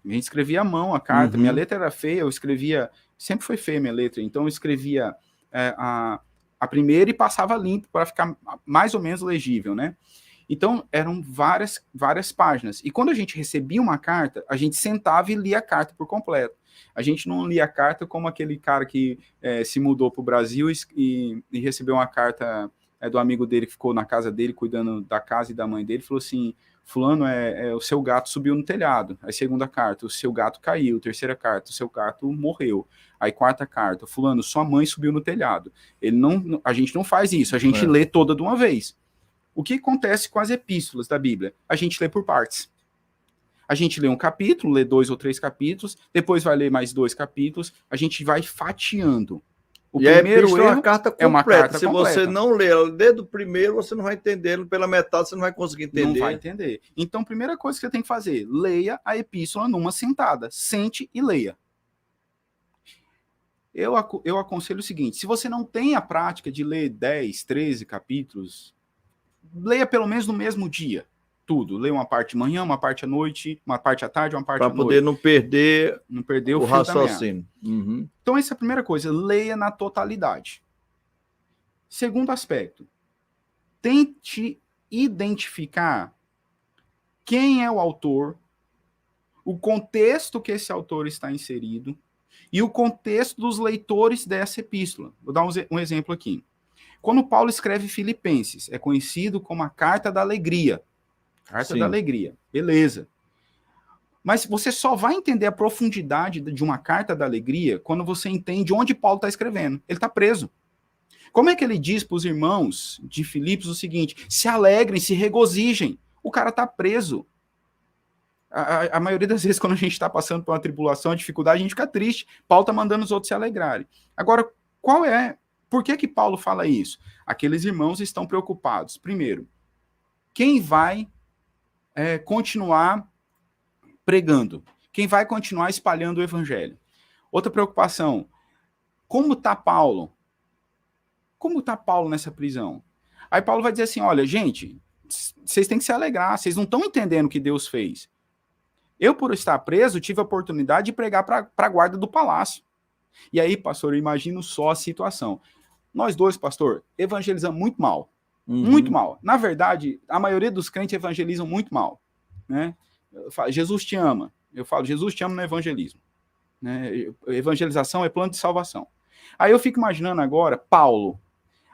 Speaker 2: A gente escrevia à mão a carta. Minha letra era feia, eu escrevia... Sempre foi feia a minha letra, então eu escrevia a primeira e passava limpo para ficar mais ou menos legível, né? Então, eram várias páginas. E quando a gente recebia uma carta, a gente sentava e lia a carta por completo. A gente não lia a carta como aquele cara que se mudou para o Brasil e recebeu uma carta do amigo dele que ficou na casa dele, cuidando da casa e da mãe dele, falou assim: fulano, o seu gato subiu no telhado. Aí, segunda carta, o seu gato caiu. Terceira carta, o seu gato morreu. Aí, quarta carta, fulano, sua mãe subiu no telhado. A gente não faz isso, a gente lê toda de uma vez. O que acontece com as epístolas da Bíblia? A gente lê por partes. A gente lê um capítulo, lê 2 ou 3 capítulos, depois vai ler mais 2 capítulos, a gente vai fatiando.
Speaker 1: O primeiro erro é uma carta completa. Uma carta Se completa. Você não ler desde o primeiro, você não vai entender, pela metade você não vai conseguir entender.
Speaker 2: Não vai entender. Então, primeira coisa que você tem que fazer, leia a epístola numa sentada. Sente e leia. Eu aconselho o seguinte: se você não tem a prática de ler 10, 13 capítulos, leia pelo menos no mesmo dia. Tudo. Leia uma parte de manhã, uma parte à noite, uma parte à tarde, uma parte à noite.
Speaker 1: Para poder não perder
Speaker 2: o
Speaker 1: raciocínio.
Speaker 2: Então, essa é a primeira coisa. Leia na totalidade. Segundo aspecto. Tente identificar quem é o autor, o contexto que esse autor está inserido e o contexto dos leitores dessa epístola. Vou dar um exemplo aqui. Quando Paulo escreve Filipenses, é conhecido como a Carta da Alegria. Carta da Alegria. Beleza. Mas você só vai entender a profundidade de uma Carta da Alegria quando você entende onde Paulo está escrevendo. Ele está preso. Como é que ele diz para os irmãos de Filipos o seguinte: se alegrem, se regozijem. O cara está preso. A maioria das vezes, quando a gente está passando por uma tribulação, uma dificuldade, a gente fica triste. Paulo está mandando os outros se alegrarem. Agora, por que Paulo fala isso? Aqueles irmãos estão preocupados. Primeiro, quem vai continuar pregando? Quem vai continuar espalhando o evangelho? Outra preocupação, como está Paulo? Como está Paulo nessa prisão? Aí Paulo vai dizer assim: olha, gente, vocês têm que se alegrar, vocês não estão entendendo o que Deus fez. Eu, por estar preso, tive a oportunidade de pregar para a guarda do palácio. E aí, pastor, eu imagino só a situação. Nós dois, pastor, evangelizamos muito mal. Muito mal. Na verdade, a maioria dos crentes evangelizam muito mal. Né? Eu falo, Jesus te ama. Eu falo, Jesus te ama no evangelismo. Né? Evangelização é plano de salvação. Aí eu fico imaginando agora, Paulo.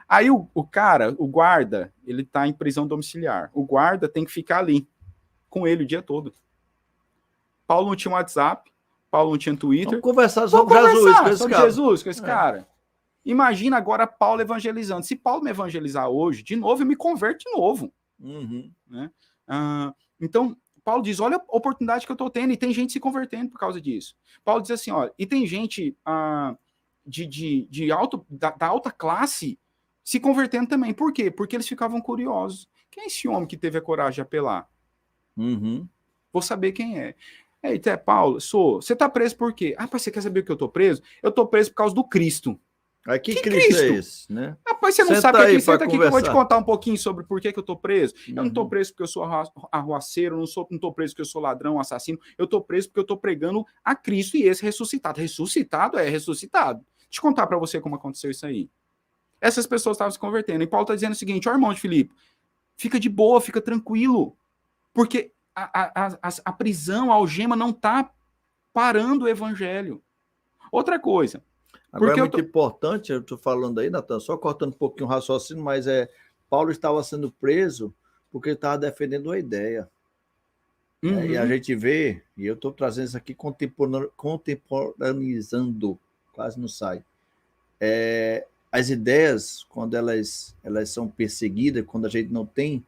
Speaker 2: Aí o cara, o guarda, ele está em prisão domiciliar. O guarda tem que ficar ali, com ele o dia todo. Paulo não tinha WhatsApp, Paulo não tinha Twitter.
Speaker 1: Vamos conversar sobre Jesus com esse cara.
Speaker 2: Jesus com esse cara. Imagina agora Paulo evangelizando. Se Paulo me evangelizar hoje, de novo, eu me converto de novo. Né? Então, Paulo diz, olha a oportunidade que eu estou tendo, e tem gente se convertendo por causa disso. Paulo diz assim, olha, e tem gente da alta classe se convertendo também. Por quê? Porque eles ficavam curiosos. Quem é esse homem que teve a coragem de apelar? Vou saber quem é. Eita, Paulo, você está preso por quê? Rapaz, você quer saber por que eu estou preso? Eu estou preso por causa do Cristo.
Speaker 1: Que Cristo é esse, né?
Speaker 2: Rapaz, você não sabe aqui, senta aqui que eu vou te contar um pouquinho sobre por que eu tô preso. Eu não tô preso porque eu sou arruaceiro, não tô preso porque eu sou ladrão, assassino. Eu tô preso porque eu tô pregando a Cristo e esse ressuscitado. Ressuscitado é ressuscitado. Deixa eu contar para você como aconteceu isso aí. Essas pessoas estavam se convertendo. E Paulo está dizendo o seguinte: ó, irmão de Filipe, fica de boa, fica tranquilo. Porque a prisão, a algema não está parando o evangelho. Outra coisa.
Speaker 1: Agora é muito importante, eu estou falando aí, Natan, só cortando um pouquinho o raciocínio, mas Paulo estava sendo preso porque ele estava defendendo uma ideia. né? E a gente vê, e eu estou trazendo isso aqui contemporaneizando, quase não sai. As ideias, quando elas são perseguidas, quando a gente não tem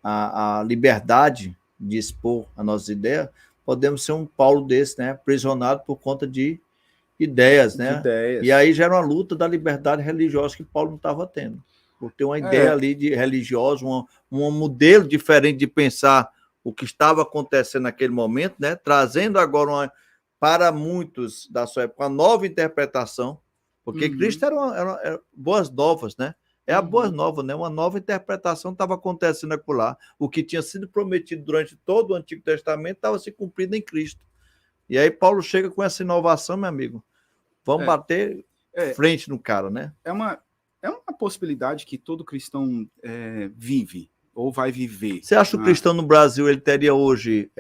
Speaker 1: a liberdade de expor as nossas ideias, podemos ser um Paulo desse, né? Aprisionado por conta de ideias, né? E aí gera uma luta da liberdade religiosa que Paulo não estava tendo. Por ter uma ideia ali de religiosa, um modelo diferente de pensar o que estava acontecendo naquele momento, né? Trazendo agora para muitos da sua época uma nova interpretação, porque Cristo era boas novas, né? É a boa nova, né? Uma nova interpretação estava acontecendo acolá. O que tinha sido prometido durante todo o Antigo Testamento estava se cumprindo em Cristo. E aí Paulo chega com essa inovação, meu amigo. Vamos bater frente no cara, né?
Speaker 2: É uma possibilidade que todo cristão vive ou vai viver.
Speaker 1: Você acha que o cristão no Brasil ele teria hoje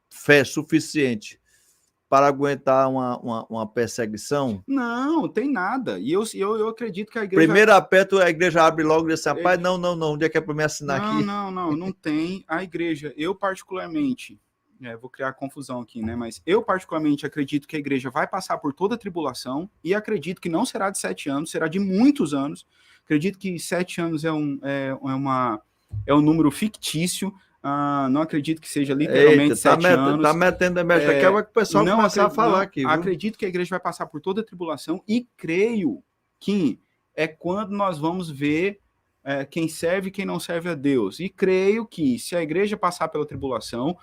Speaker 1: fé suficiente para aguentar uma perseguição?
Speaker 2: Não, tem nada. E eu acredito que a igreja...
Speaker 1: Primeiro aperto, a igreja abre logo e diz, rapaz, não, onde é que é para me assinar aqui?
Speaker 2: Não tem. A igreja, eu particularmente, vou criar confusão aqui, né? Mas eu particularmente acredito que a igreja vai passar por toda a tribulação e acredito que não será de 7 anos, será de muitos anos. Acredito que 7 anos é um número fictício. Não acredito que seja literalmente 7 anos.
Speaker 1: Tá metendo a mecha aqui, é o que o pessoal vai começar a falar aqui. Viu?
Speaker 2: Acredito que a igreja vai passar por toda a tribulação e creio que é quando nós vamos ver quem serve e quem não serve a Deus. E creio que se a igreja passar pela tribulação,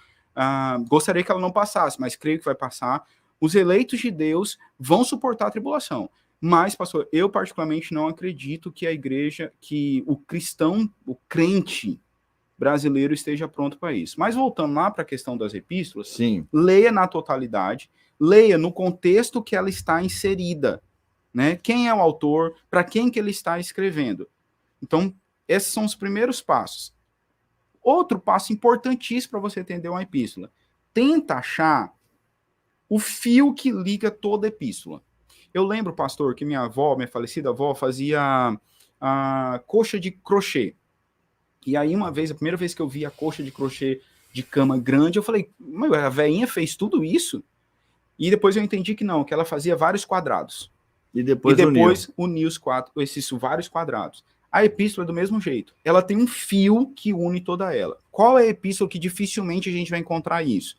Speaker 2: gostaria que ela não passasse, mas creio que vai passar, os eleitos de Deus vão suportar a tribulação. Mas, pastor, eu particularmente não acredito que a igreja, que o cristão, o crente brasileiro esteja pronto para isso. Mas voltando lá para a questão das epístolas,
Speaker 1: sim,
Speaker 2: leia na totalidade, leia no contexto que ela está inserida, né? Quem é o autor, para quem que ele está escrevendo. Então, esses são os primeiros passos. Outro passo importantíssimo para você entender uma epístola. Tenta achar o fio que liga toda a epístola. Eu lembro, pastor, que minha falecida avó, fazia a coxa de crochê. E aí, uma vez, a primeira vez que eu vi a coxa de crochê de cama grande, eu falei, mas a velhinha fez tudo isso? E depois eu entendi que não, que ela fazia vários quadrados.
Speaker 1: E depois
Speaker 2: uniu esses vários quadrados. A epístola é do mesmo jeito. Ela tem um fio que une toda ela. Qual é a epístola que dificilmente a gente vai encontrar isso?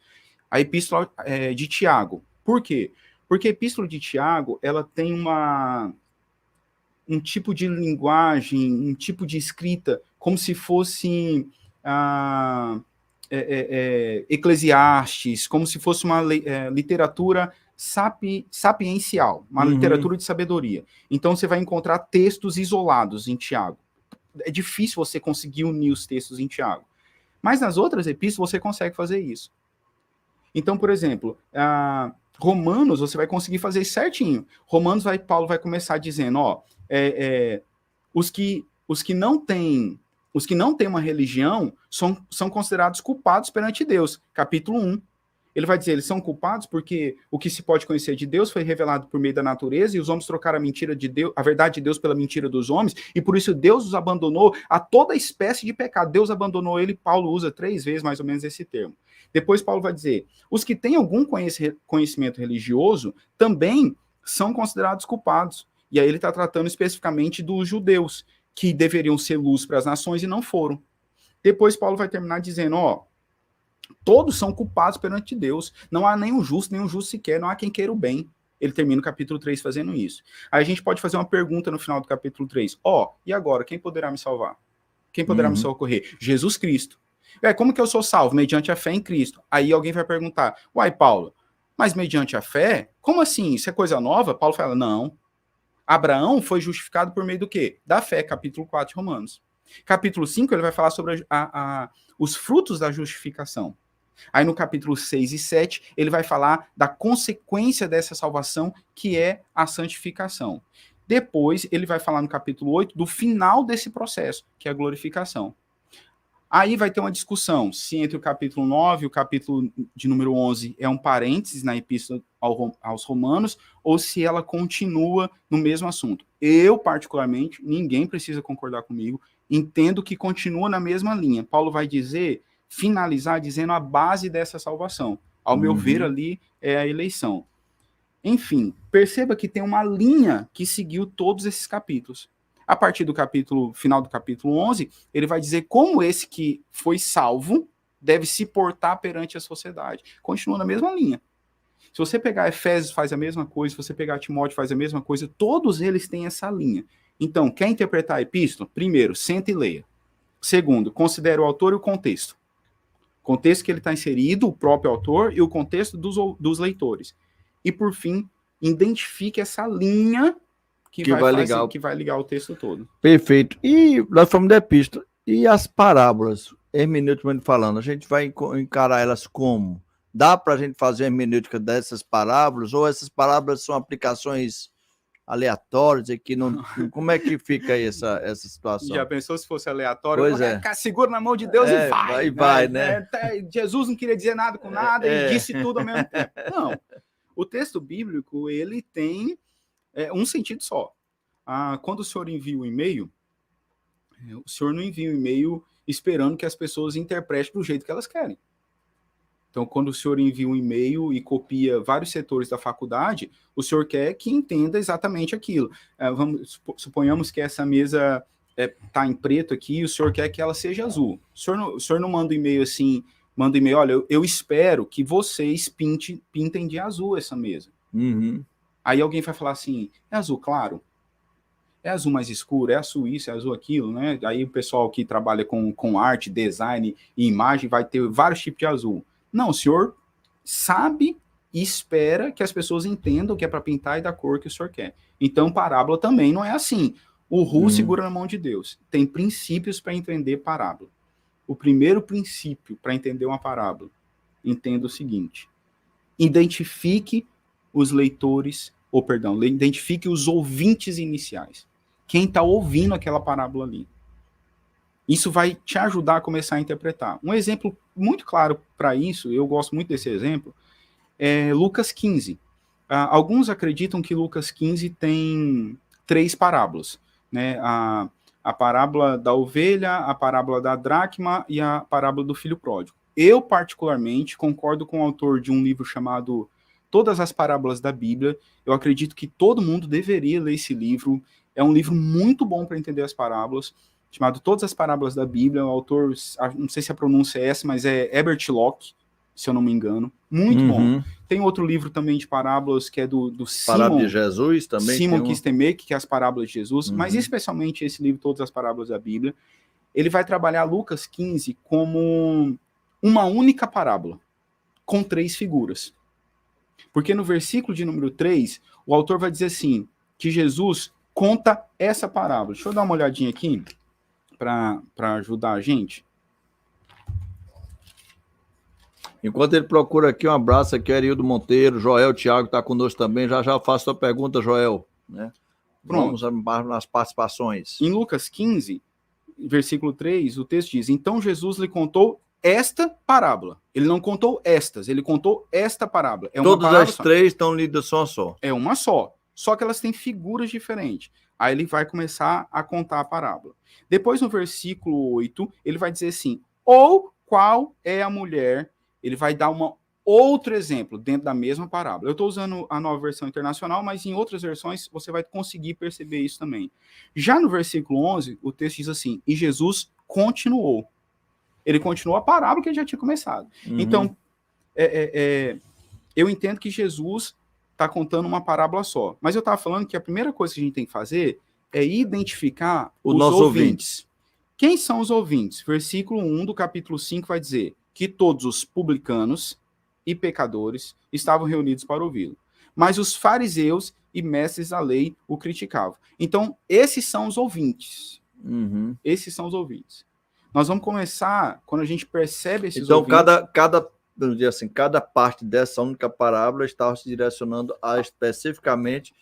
Speaker 2: A epístola de Tiago. Por quê? Porque a epístola de Tiago, ela tem um tipo de linguagem, um tipo de escrita, como se fosse Eclesiastes, como se fosse uma literatura sapiencial, uma literatura de sabedoria. Então você vai encontrar textos isolados em Tiago. É difícil você conseguir unir os textos em Tiago. Mas nas outras epístolas você consegue fazer isso. Então, por exemplo, Romanos você vai conseguir fazer certinho. Romanos Paulo vai começar dizendo, os que não têm uma religião são considerados culpados perante Deus. Capítulo 1. Ele vai dizer, eles são culpados porque o que se pode conhecer de Deus foi revelado por meio da natureza e os homens trocaram a verdade de Deus pela mentira dos homens, e por isso Deus os abandonou a toda espécie de pecado. Deus abandonou ele, Paulo usa 3 vezes mais ou menos esse termo. Depois Paulo vai dizer, os que têm algum conhecimento religioso também são considerados culpados. E aí ele está tratando especificamente dos judeus, que deveriam ser luz para as nações e não foram. Depois Paulo vai terminar dizendo, todos são culpados perante Deus. Não há nenhum justo sequer, não há quem queira o bem. Ele termina o capítulo 3 fazendo isso. Aí a gente pode fazer uma pergunta no final do capítulo 3. E agora, quem poderá me salvar? Quem poderá me socorrer? Jesus Cristo. Como que eu sou salvo? Mediante a fé em Cristo. Aí alguém vai perguntar, uai, Paulo, mas mediante a fé? Como assim? Isso é coisa nova? Paulo fala, não. Abraão foi justificado por meio do quê? Da fé, capítulo 4 de Romanos. Capítulo 5, ele vai falar sobre os frutos da justificação. Aí no capítulo 6 e 7, ele vai falar da consequência dessa salvação, que é a santificação. Depois, ele vai falar no capítulo 8 do final desse processo, que é a glorificação. Aí vai ter uma discussão se entre o capítulo 9 e o capítulo de número 11 é um parênteses na epístola aos Romanos, ou se ela continua no mesmo assunto. Eu, particularmente, ninguém precisa concordar comigo, entendo que continua na mesma linha. Paulo vai dizer, finalizar dizendo a base dessa salvação. Ao meu ver, ali é a eleição. Enfim, perceba que tem uma linha que seguiu todos esses capítulos. A partir do final do capítulo 11, ele vai dizer como esse que foi salvo deve se portar perante a sociedade. Continua na mesma linha. Se você pegar Efésios, faz a mesma coisa. Se você pegar Timóteo, faz a mesma coisa. Todos eles têm essa linha. Então, quer interpretar a epístola? Primeiro, senta e leia. Segundo, considere o autor e o contexto. O contexto que ele está inserido, o próprio autor, e o contexto dos leitores. E, por fim, identifique essa linha que vai ligar o texto todo.
Speaker 1: Perfeito. E nós falamos da epístola. E as parábolas, hermeneuticamente falando, a gente vai encarar elas como? Dá para a gente fazer a hermenêutica dessas parábolas? Ou essas parábolas são aplicações aleatórias? E que não, como é que fica aí essa situação?
Speaker 2: Já pensou se fosse aleatório?
Speaker 1: Pois é.
Speaker 2: Segura na mão de Deus e vai.
Speaker 1: Vai, né?
Speaker 2: Jesus não queria dizer nada com nada e disse tudo ao mesmo tempo. Não. O texto bíblico, ele tem um sentido só. Quando o senhor envia um e-mail, o senhor não envia um e-mail esperando que as pessoas interpretem do jeito que elas querem. Então, quando o senhor envia um e-mail e copia vários setores da faculdade, o senhor quer que entenda exatamente aquilo. Suponhamos que essa mesa está em preto aqui e o senhor quer que ela seja azul. O senhor não manda um e-mail assim, manda um e-mail, olha, eu espero que vocês pintem de azul essa mesa. Aí alguém vai falar assim, é azul claro? É azul mais escuro? É azul isso, é azul aquilo, né? Aí o pessoal que trabalha com arte, design e imagem vai ter vários tipos de azul. Não, o senhor sabe e espera que as pessoas entendam que é para pintar e da cor que o senhor quer. Então, parábola também não é assim. O Ru segura na mão de Deus. Tem princípios para entender parábola. O primeiro princípio para entender uma parábola, entenda o seguinte. Identifique os leitores, identifique os ouvintes iniciais. Quem está ouvindo aquela parábola ali. Isso vai te ajudar a começar a interpretar. Um exemplo muito claro para isso, eu gosto muito desse exemplo, é Lucas 15. Alguns acreditam que Lucas 15 tem 3 parábolas, né? A parábola da ovelha, a parábola da dracma e a parábola do filho pródigo. Eu, particularmente, concordo com o autor de um livro chamado Todas as Parábolas da Bíblia. Eu acredito que todo mundo deveria ler esse livro. É um livro muito bom para entender as parábolas, chamado Todas as Parábolas da Bíblia. O autor, não sei se a pronúncia é essa, mas é Herbert Locke, se eu não me engano. Muito bom. Tem outro livro também de parábolas, que é do
Speaker 1: Parábola de Jesus também.
Speaker 2: Simon Kistemaker, que é as Parábolas de Jesus, mas especialmente esse livro, Todas as Parábolas da Bíblia. Ele vai trabalhar Lucas 15 como uma única parábola, com 3 figuras. Porque no versículo de número 3, o autor vai dizer assim, que Jesus conta essa parábola. Deixa eu dar uma olhadinha aqui, para ajudar a gente.
Speaker 1: Enquanto ele procura aqui, um abraço aqui, Arildo Monteiro, Joel, Thiago está conosco também. Já faço a pergunta, Joel. Né? Vamos nas participações.
Speaker 2: Em Lucas 15, versículo 3, o texto diz, então Jesus lhe contou esta parábola. Ele não contou estas, ele contou esta parábola.
Speaker 1: Todas as 3 estão lidas só.
Speaker 2: É uma só. Só que elas têm figuras diferentes. Aí ele vai começar a contar a parábola. Depois, no versículo 8, ele vai dizer assim, ou qual é a mulher, ele vai dar outro exemplo dentro da mesma parábola. Eu estou usando a Nova Versão Internacional, mas em outras versões você vai conseguir perceber isso também. Já no versículo 11, o texto diz assim, e Jesus continuou. Ele continuou a parábola que ele já tinha começado. Então, eu entendo que Jesus está contando uma parábola só. Mas eu estava falando que a primeira coisa que a gente tem que fazer é identificar os nossos ouvintes. Quem são os ouvintes? Versículo 1 do capítulo 5 vai dizer que todos os publicanos e pecadores estavam reunidos para ouvi-lo. Mas os fariseus e mestres da lei o criticavam. Então, esses são os ouvintes. Esses são os ouvintes. Nós vamos começar, quando a gente percebe esses ouvintes...
Speaker 1: Então, vamos dizer assim, cada parte dessa única parábola estava se direcionando a especificamente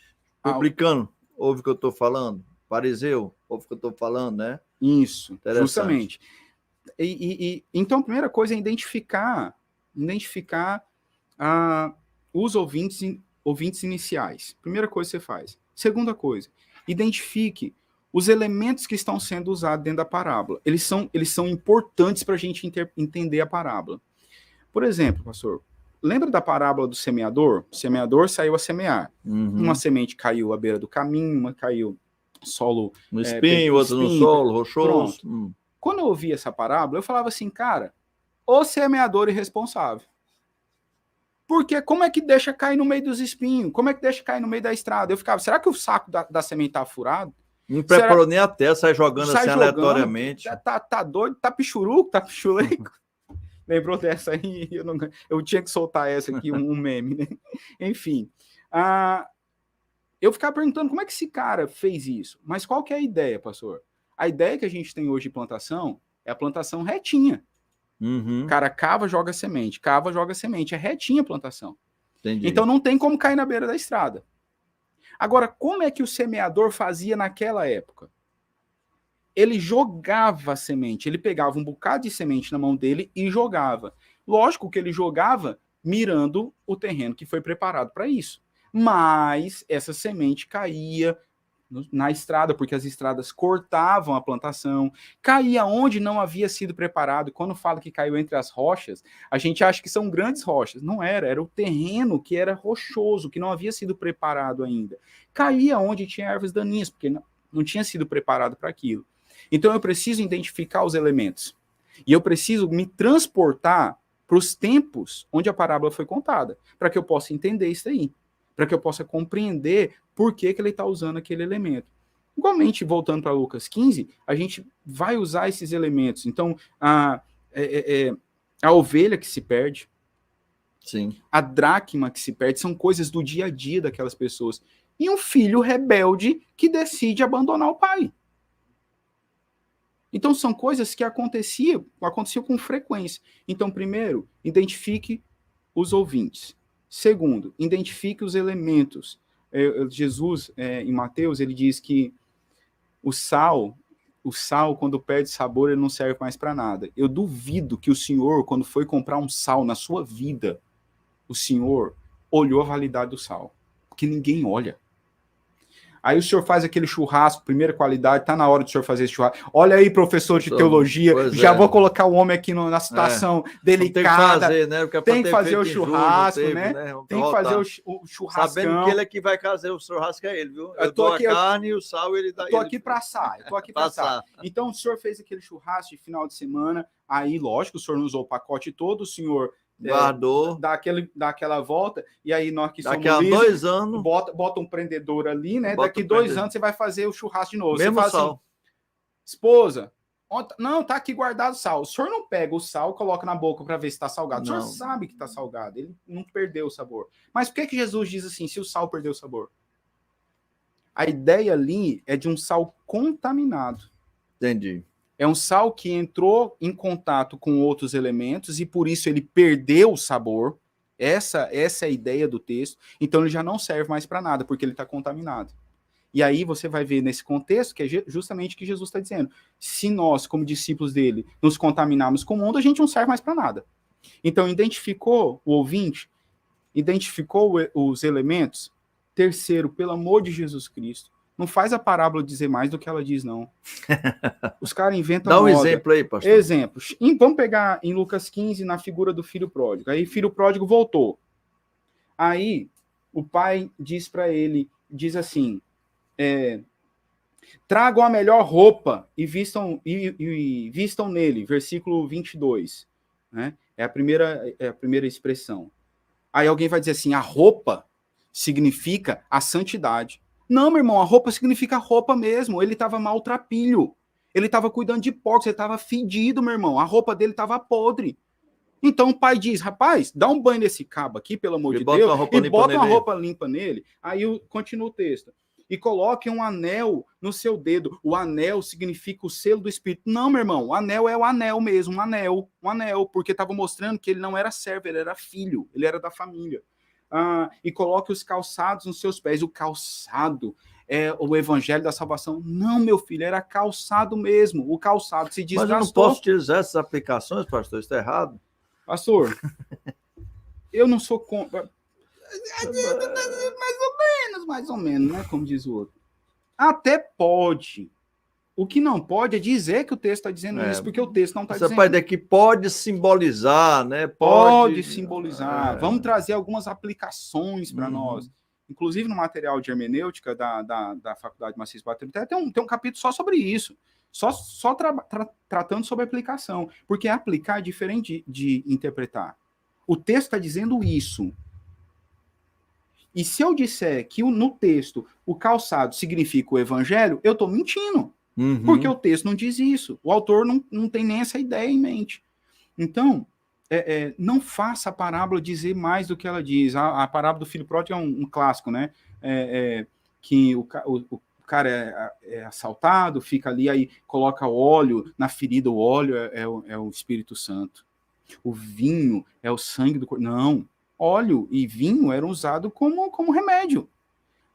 Speaker 1: publicano. Ouve o que eu estou falando? Fariseu, ouve o que eu estou falando, né?
Speaker 2: Isso, justamente. Então, a primeira coisa é identificar os ouvintes iniciais. Primeira coisa que você faz. Segunda coisa, identifique os elementos que estão sendo usados dentro da parábola. Eles são importantes para a gente entender a parábola. Por exemplo, pastor, lembra da parábola do semeador? O semeador saiu a semear. Uma semente caiu à beira do caminho, uma caiu solo...
Speaker 1: No espinho, outra no solo, rochoso.
Speaker 2: Quando eu ouvi essa parábola, eu falava assim, cara, o semeador irresponsável. Porque como é que deixa cair no meio dos espinhos? Como é que deixa cair no meio da estrada? Eu ficava, será que o saco da semente tá furado?
Speaker 1: Não preparou nem a terra, sai jogando assim aleatoriamente.
Speaker 2: Tá doido? Tá pichuruco? Tá pichuleico? Lembrou dessa aí? Eu tinha que soltar essa aqui, um meme, né? Enfim. Eu ficava perguntando como é que esse cara fez isso. Mas qual que é a ideia, pastor? A ideia que a gente tem hoje de plantação é a plantação retinha. Cara, cava, joga semente. Cava, joga semente. É retinha a plantação.
Speaker 1: Entendi.
Speaker 2: Então não tem como cair na beira da estrada. Agora, como é que o semeador fazia naquela época? Ele jogava a semente. Ele pegava um bocado de semente na mão dele e jogava. Lógico que ele jogava mirando o terreno que foi preparado para isso. Mas essa semente caía na estrada, porque as estradas cortavam a plantação, caía onde não havia sido preparado. Quando fala que caiu entre as rochas, a gente acha que são grandes rochas. Não era o terreno que era rochoso, que não havia sido preparado ainda. Caía onde tinha ervas daninhas, porque não tinha sido preparado para aquilo. Então eu preciso identificar os elementos. E eu preciso me transportar para os tempos onde a parábola foi contada, para que eu possa entender isso aí, para que eu possa compreender por que ele está usando aquele elemento. Igualmente, voltando para Lucas 15, a gente vai usar esses elementos. Então, a ovelha que se perde,
Speaker 1: sim,
Speaker 2: a dracma que se perde, são coisas do dia a dia daquelas pessoas. E um filho rebelde que decide abandonar o pai. Então, são coisas que aconteciam com frequência. Então, primeiro, identifique os ouvintes. Segundo, identifique os elementos. Jesus, em Mateus, ele diz que o sal, quando perde sabor, ele não serve mais para nada. Eu duvido que o senhor, quando foi comprar um sal na sua vida, o senhor olhou a validade do sal. Porque ninguém olha. Aí o senhor faz aquele churrasco, primeira qualidade, tá na hora do senhor fazer esse churrasco. Olha aí, professor de teologia, vou colocar o homem aqui na situação delicada. Tem que fazer o churrasco, né? Tem que fazer o churrascão.
Speaker 1: Sabendo que ele é que vai fazer o churrasco, é ele, viu? Eu dou a carne e o sal ele dá.
Speaker 2: Eu tô aqui para assar, Então o senhor fez aquele churrasco de final de semana, aí lógico, o senhor não usou o pacote todo, o senhor...
Speaker 1: guardou,
Speaker 2: dá aquela volta, e aí nós que
Speaker 1: daqui a 2 anos
Speaker 2: bota um prendedor ali, né? Daqui 2 anos você vai fazer o churrasco de novo.
Speaker 1: Mesmo
Speaker 2: você
Speaker 1: sal.
Speaker 2: Assim, esposa, não, tá aqui guardado o sal. O senhor não pega o sal e coloca na boca para ver se tá salgado.
Speaker 1: Não.
Speaker 2: O senhor sabe que tá salgado, ele não perdeu o sabor. Mas por que Jesus diz assim, se o sal perdeu o sabor? A ideia ali é de um sal contaminado.
Speaker 1: Entendi.
Speaker 2: É um sal que entrou em contato com outros elementos e por isso ele perdeu o sabor. Essa é a ideia do texto. Então ele já não serve mais para nada, porque ele está contaminado. E aí você vai ver nesse contexto que é justamente o que Jesus está dizendo. Se nós, como discípulos dele, nos contaminarmos com o mundo, a gente não serve mais para nada. Então identificou o ouvinte, identificou os elementos. Terceiro, pelo amor de Jesus Cristo, não faz a parábola dizer mais do que ela diz, não. Os caras inventam
Speaker 1: Dá um
Speaker 2: moda.
Speaker 1: exemplo aí, pastor.
Speaker 2: Exemplos. Vamos pegar em Lucas 15, na figura do filho pródigo. Aí, filho pródigo voltou. Aí, o pai diz para ele, diz assim, tragam a melhor roupa e vistam nele. Versículo 22. Né? É a primeira expressão. Aí alguém vai dizer assim, a roupa significa a santidade. Não, meu irmão, a roupa significa roupa mesmo. Ele estava maltrapilho. Ele estava cuidando de porcos, ele estava fedido, meu irmão. A roupa dele estava podre. Então o pai diz, rapaz, dá um banho nesse cabo aqui, pelo amor de Deus, e bota uma roupa limpa nele. Aí continua o texto. E coloque um anel no seu dedo. O anel significa o selo do Espírito. Não, meu irmão, o anel é o anel mesmo, um anel, porque estava mostrando que ele não era servo, ele era filho, ele era da família. E coloque os calçados nos seus pés. O calçado é o evangelho da salvação. Não, meu filho, era calçado mesmo. O calçado se desgastou.
Speaker 1: Mas eu não posso utilizar essas aplicações, pastor? Isso está errado?
Speaker 2: Pastor, eu não sou contra... mais ou menos, né? Como diz o outro. Até pode, O que não pode é dizer que o texto está dizendo isso, porque o texto não está dizendo.
Speaker 1: Essa parte aqui pode simbolizar, né?
Speaker 2: Pode simbolizar. Vamos trazer algumas aplicações para nós. Inclusive, no material de hermenêutica da Faculdade de Maciço Baturité, tem um capítulo só sobre isso. Só tratando sobre aplicação. Porque aplicar é diferente de interpretar. O texto está dizendo isso. E se eu disser que no texto o calçado significa o evangelho, eu estou mentindo. Porque o texto não diz isso. O autor não tem nem essa ideia em mente. Então, não faça a parábola dizer mais do que ela diz. A parábola do filho pródigo é um clássico, né? Que o cara é assaltado, fica ali, aí coloca óleo na ferida. O óleo é o Espírito Santo. O vinho é o sangue do corpo. Não. Óleo e vinho eram usados como remédio.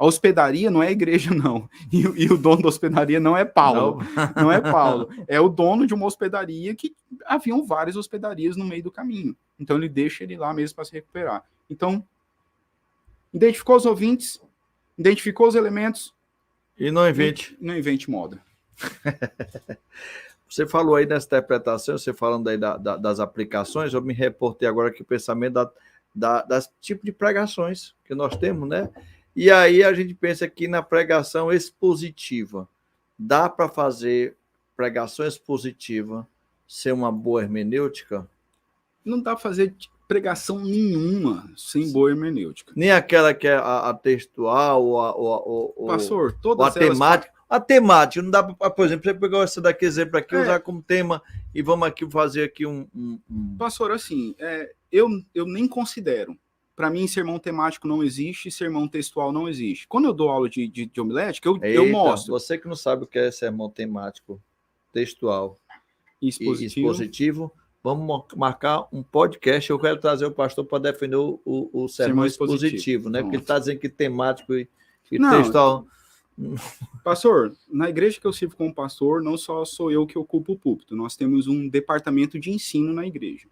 Speaker 2: A hospedaria não é a igreja, não. E o dono da hospedaria não é Paulo. Não é Paulo. É o dono de uma hospedaria que haviam várias hospedarias no meio do caminho. Então, ele deixa ele lá mesmo para se recuperar. Então, identificou os ouvintes, identificou os elementos.
Speaker 1: E não invente.
Speaker 2: Não invente moda.
Speaker 1: Você falou aí dessa interpretação, você falando aí das aplicações, eu me reportei agora aqui o pensamento das tipos de pregações que nós temos, né? E aí a gente pensa aqui na pregação expositiva. Dá para fazer pregação expositiva ser uma boa hermenêutica?
Speaker 2: Não dá para fazer pregação nenhuma sem boa hermenêutica.
Speaker 1: Nem aquela que é a textual,
Speaker 2: Pastor, todas
Speaker 1: a temática. A temática, não dá para, por exemplo, você pegou essa daqui exemplo aqui, usar como tema e vamos aqui fazer aqui
Speaker 2: Pastor, assim, eu nem considero. Para mim, sermão temático não existe, sermão textual não existe. Quando eu dou aula de homilética, eu mostro.
Speaker 1: Você que não sabe o que é sermão temático, textual e expositivo, vamos marcar um podcast. Eu quero trazer o pastor para defender o sermão expositivo, né? Porque ele está dizendo que temático e textual.
Speaker 2: Pastor, na igreja que eu sirvo como pastor, não só sou eu que ocupo o púlpito, nós temos um departamento de ensino na igreja.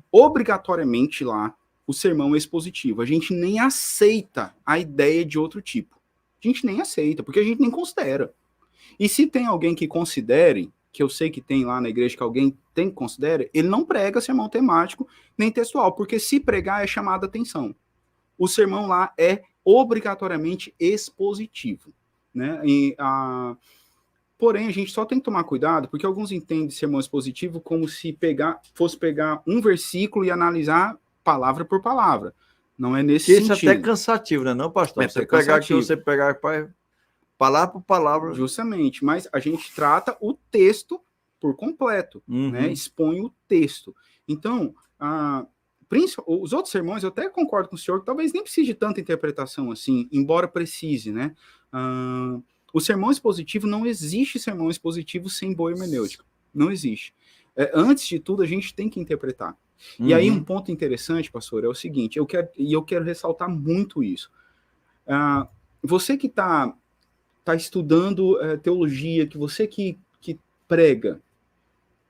Speaker 2: Obrigatoriamente lá, o sermão é expositivo. A gente nem aceita a ideia de outro tipo. A gente nem aceita, porque a gente nem considera. E se tem alguém que considere, que eu sei que tem lá na igreja que alguém tem que considera, ele não prega sermão temático nem textual, porque se pregar é chamada atenção. O sermão lá é obrigatoriamente expositivo, né? Porém, a gente só tem que tomar cuidado, porque alguns entendem sermão expositivo como se fosse pegar um versículo e analisar palavra por palavra. Não é nesse sentido.
Speaker 1: Isso é até cansativo, né, não, pastor? Você pegar palavra por palavra.
Speaker 2: Justamente, mas a gente trata o texto por completo, né? Expõe o texto. Então, os outros sermões, eu até concordo com o senhor, que talvez nem precise de tanta interpretação assim, embora precise, né? O sermão expositivo, não existe sermão expositivo sem boa hermenêutica. Não existe. Antes de tudo, a gente tem que interpretar. E aí, um ponto interessante, pastor, é o seguinte, eu quero ressaltar muito isso. Você que está estudando teologia, que você que prega,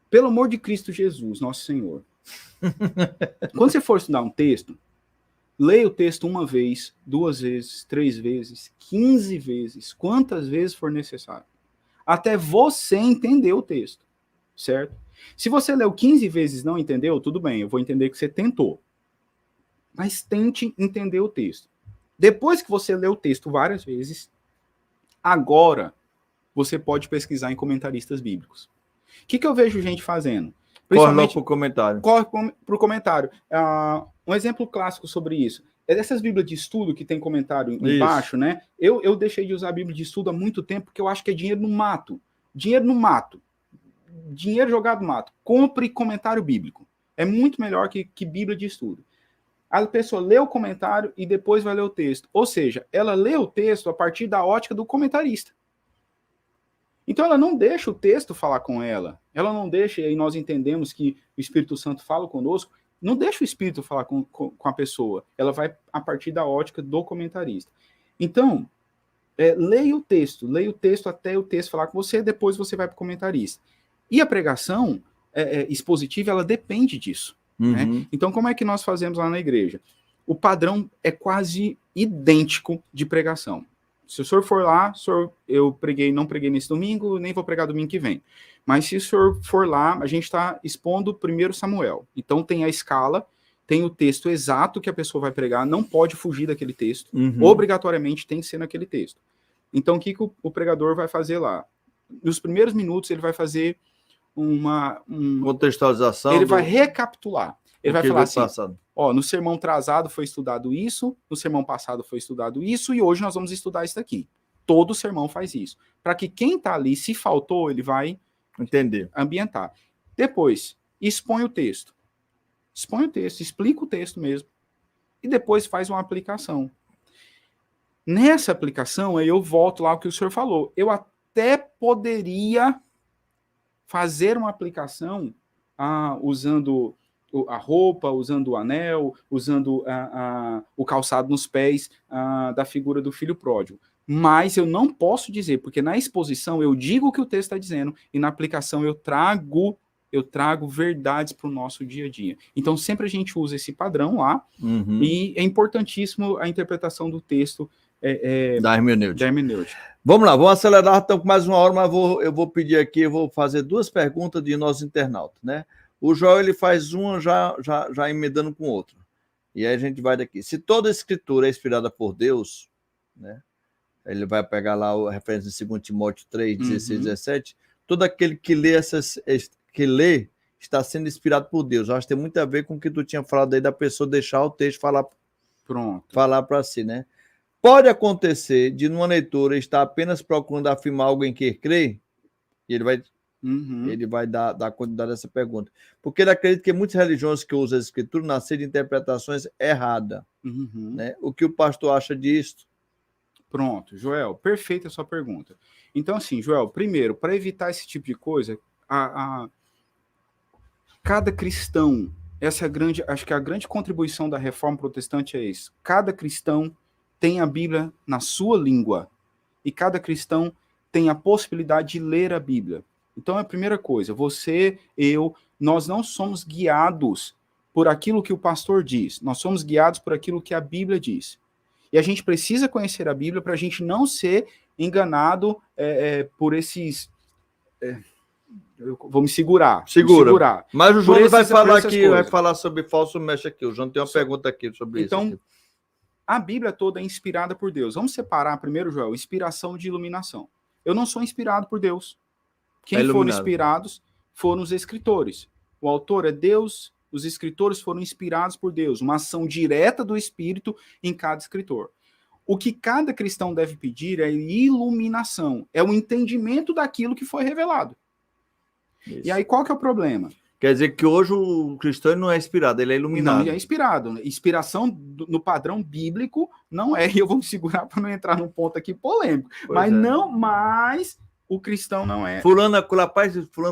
Speaker 2: pelo amor de Cristo Jesus, nosso Senhor, quando você for estudar um texto, leia o texto uma vez, 2 vezes, 3 vezes, 15 vezes, quantas vezes for necessário, até você entender o texto, certo? Se você leu 15 vezes e não entendeu, tudo bem, eu vou entender que você tentou. Mas tente entender o texto. Depois que você leu o texto várias vezes, agora você pode pesquisar em comentaristas bíblicos. O que eu vejo gente fazendo?
Speaker 1: Corre logo para o comentário.
Speaker 2: Corre para o comentário. Um exemplo clássico sobre isso é dessas Bíblias de estudo que tem comentário embaixo, né? Eu deixei de usar a Bíblia de estudo há muito tempo porque eu acho que é dinheiro no mato. Dinheiro no mato. Dinheiro jogado no mato. Compre comentário bíblico. É muito melhor que Bíblia de estudo. A pessoa lê o comentário e depois vai ler o texto. Ou seja, ela lê o texto a partir da ótica do comentarista. Então ela não deixa o texto falar com ela. Ela não deixa, e aí nós entendemos que o Espírito Santo fala conosco, não deixa o Espírito falar com a pessoa. Ela vai a partir da ótica do comentarista. Então, leia o texto até o texto falar com você, depois você vai para o comentarista. E a pregação expositiva, ela depende disso. Né? Então, como é que nós fazemos lá na igreja? O padrão é quase idêntico de pregação. Se o senhor for lá, eu não preguei nesse domingo, nem vou pregar domingo que vem. Mas se o senhor for lá, a gente está expondo 1 Samuel. Então tem a escala, tem o texto exato que a pessoa vai pregar, não pode fugir daquele texto. Obrigatoriamente tem que ser naquele texto. Então o que o pregador vai fazer lá? Nos primeiros minutos ele vai fazer uma
Speaker 1: contextualização.
Speaker 2: Ele vai recapitular. Ele vai falar assim,
Speaker 1: passado.
Speaker 2: Ó, no sermão atrasado foi estudado isso, no sermão passado foi estudado isso, e hoje nós vamos estudar isso daqui. Todo sermão faz isso. Para que quem está ali, se faltou, ele vai ambientar. Depois, expõe o texto. Expõe o texto, explica o texto mesmo. E depois faz uma aplicação. Nessa aplicação, aí eu volto lá ao que o senhor falou. Eu até poderia fazer uma aplicação usando a roupa, usando o anel, usando o calçado nos pés da figura do filho pródigo. Mas eu não posso dizer, porque na exposição eu digo o que o texto está dizendo, e na aplicação eu trago verdades para o nosso dia a dia. Então sempre a gente usa esse padrão lá, e é importantíssimo a interpretação do texto da hermenêutica.
Speaker 1: Vamos lá, vamos acelerar, estamos com mais uma hora, mas eu vou pedir aqui, eu vou fazer 2 perguntas de nossos internautas, né? O Joel, ele faz uma já emendando com outra. E aí a gente vai daqui. Se toda escritura é inspirada por Deus, né? Ele vai pegar lá a referência em 2 Timóteo 3, 16, 17. Todo aquele que lê está sendo inspirado por Deus. Eu acho que tem muito a ver com o que tu tinha falado aí da pessoa deixar o texto falar para si, né? Pode acontecer de numa leitura estar apenas procurando afirmar algo em que crê, e ele vai dar continuidade a essa pergunta. Porque ele acredita que muitas religiões que usam a escritura nasceram de interpretações erradas. Né? O que o pastor acha disso?
Speaker 2: Pronto, Joel, perfeita a sua pergunta. Então, assim, Joel, primeiro, para evitar esse tipo de coisa, cada cristão, acho que a grande contribuição da reforma protestante é isso. Cada cristão tem a Bíblia na sua língua, e cada cristão tem a possibilidade de ler a Bíblia. Então, a primeira coisa, você, nós não somos guiados por aquilo que o pastor diz, nós somos guiados por aquilo que a Bíblia diz. E a gente precisa conhecer a Bíblia para a gente não ser enganado por esses... eu vou me segurar.
Speaker 1: Segura. Mas o João vai falar aqui, vai falar sobre falso mestre aqui. O João tem uma pergunta aqui sobre isso.
Speaker 2: Então, a Bíblia toda é inspirada por Deus. Vamos separar primeiro, Joel, inspiração de iluminação. Eu não sou inspirado por Deus. Quem foram inspirados foram os escritores. O autor é Deus, os escritores foram inspirados por Deus. Uma ação direta do Espírito em cada escritor. O que cada cristão deve pedir é iluminação. É o entendimento daquilo que foi revelado. Isso. E aí, qual que é o problema?
Speaker 1: Quer dizer que hoje o cristão não é inspirado, ele é iluminado.
Speaker 2: Não, é inspirado. Inspiração no padrão bíblico não é. E eu vou me segurar para não entrar num ponto aqui polêmico. Mas o cristão não é.
Speaker 1: Fulano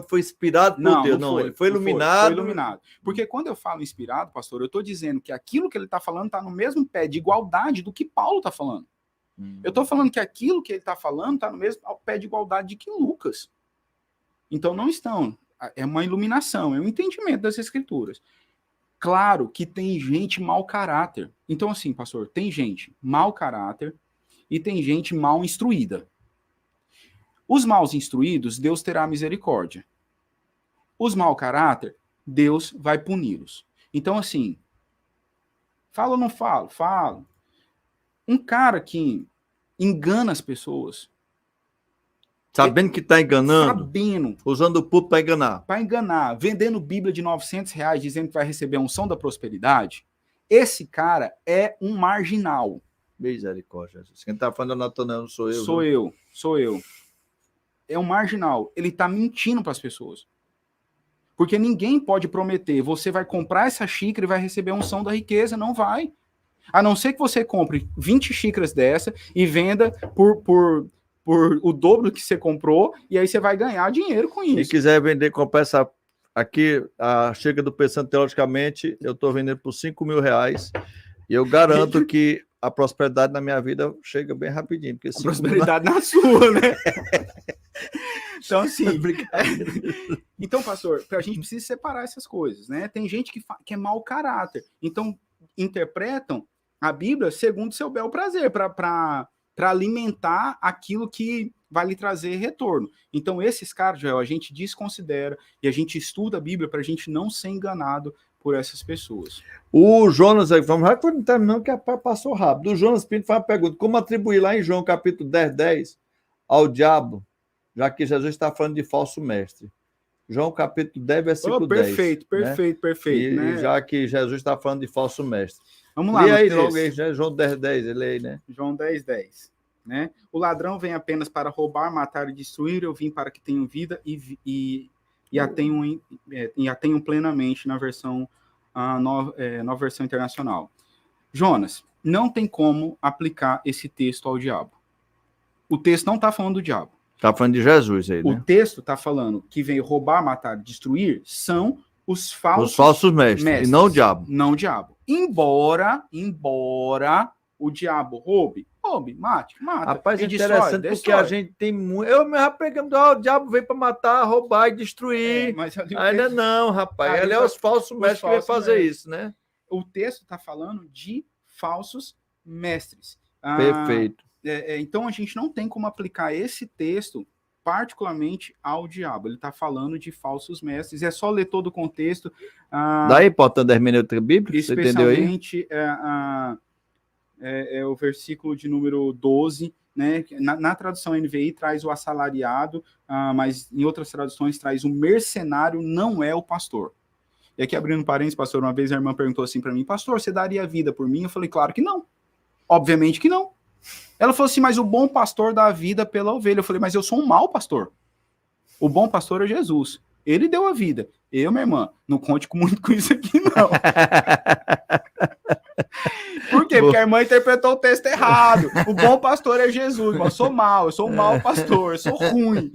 Speaker 1: foi inspirado por Deus. Não, ele foi iluminado.
Speaker 2: Foi iluminado. Porque quando eu falo inspirado, pastor, eu estou dizendo que aquilo que ele está falando está no mesmo pé de igualdade do que Paulo está falando. Eu estou falando que aquilo que ele está falando está no mesmo pé de igualdade de que Lucas. Então não estão. É uma iluminação, é um entendimento das escrituras. Claro que tem gente mau caráter. Então, assim, pastor, tem gente mau caráter e tem gente mal instruída. Os mal instruídos, Deus terá misericórdia. Os mau caráter, Deus vai puni-los. Então, assim, falo ou não falo? Falo. Um cara que engana as pessoas,
Speaker 1: sabendo que está enganando.
Speaker 2: Sabendo.
Speaker 1: Usando o público para enganar.
Speaker 2: Para enganar. Vendendo Bíblia de R$900, dizendo que vai receber a unção da prosperidade. Esse cara é um marginal.
Speaker 1: Misericórdia. Quem está falando Natanael não sou eu.
Speaker 2: Sou eu. É um marginal. Ele está mentindo para as pessoas. Porque ninguém pode prometer, você vai comprar essa xícara e vai receber a unção da riqueza. Não vai. A não ser que você compre 20 xícaras dessa e venda por o dobro que você comprou, e aí você vai ganhar dinheiro com isso.
Speaker 1: Se quiser vender, comprar essa aqui, a xícara do Pensando Teologicamente, eu estou vendendo por R$5.000, e eu garanto que a prosperidade na minha vida chega bem rapidinho. Porque
Speaker 2: a prosperidade na sua, né? Então, assim... Então, pastor, a gente precisa separar essas coisas, né? Tem gente que é mau caráter. Então, interpretam a Bíblia segundo seu bel prazer, para para alimentar aquilo que vai lhe trazer retorno. Então, esses caras, Joel, a gente desconsidera e a gente estuda a Bíblia para a gente não ser enganado por essas pessoas.
Speaker 1: O Jonas, vamos já terminando, que passou rápido. O Jonas Pinto faz uma pergunta: como atribuir lá em João capítulo 10 ao diabo, já que Jesus está falando de falso mestre? João capítulo 10, versículo 10.
Speaker 2: Perfeito.
Speaker 1: Né? Já que Jesus está falando de falso mestre.
Speaker 2: Vamos lá.
Speaker 1: E aí, logo aí, né? João 10, ele aí, né?
Speaker 2: João 10. Né? O ladrão vem apenas para roubar, matar e destruir. Eu vim para que tenham vida e a tenham plenamente na versão nova versão internacional. Jonas, não tem como aplicar esse texto ao diabo. O texto não está falando do diabo.
Speaker 1: Está falando de Jesus aí, né?
Speaker 2: O texto está falando que veio roubar, matar e destruir são os
Speaker 1: falsos mestres, e não o diabo.
Speaker 2: Não o diabo. Embora o diabo roube, mata.
Speaker 1: Rapaz, é interessante destrói, porque a gente tem muito. Eu me pregamos, o diabo veio para matar, roubar e destruir.
Speaker 2: Mas
Speaker 1: ainda não, rapaz. Ele é os falsos mestres que vão fazer isso, né?
Speaker 2: O texto está falando de falsos mestres.
Speaker 1: Perfeito.
Speaker 2: Então a gente não tem como aplicar esse texto particularmente ao diabo. Ele está falando de falsos mestres. É só ler todo o contexto.
Speaker 1: Daí, botando a hermenêutica bíblica, você entendeu aí?
Speaker 2: Especialmente o versículo de número 12, né? Na tradução NVI traz o assalariado, mas em outras traduções traz o mercenário, não é o pastor. E aqui, abrindo parênteses, pastor, uma vez a irmã perguntou assim para mim: pastor, você daria a vida por mim? Eu falei: claro que não. Obviamente que não. Ela falou assim: mas o bom pastor dá a vida pela ovelha. Eu falei: mas eu sou um mau pastor. O bom pastor é Jesus. Ele deu a vida. Eu, minha irmã, não conte muito com isso aqui, não. Por quê? Porque a irmã interpretou o texto errado. O bom pastor é Jesus. Eu sou mau, eu sou um mau pastor, eu sou ruim.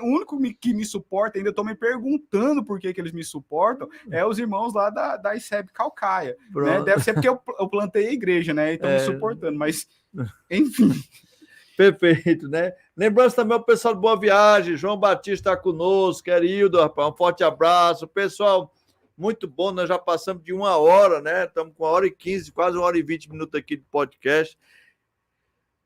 Speaker 2: O único que me suporta, ainda estou me perguntando por que eles me suportam, é os irmãos lá da ICEB Calcaia. Né? Deve ser porque eu plantei a igreja, né? E estão me suportando, mas enfim.
Speaker 1: Perfeito, né? Lembrando também o pessoal do Boa Viagem, João Batista está conosco, querido, rapaz, um forte abraço. Pessoal, muito bom, nós já passamos de 1 hora, né? Estamos com 1h15, quase 1h20 minutos aqui de podcast.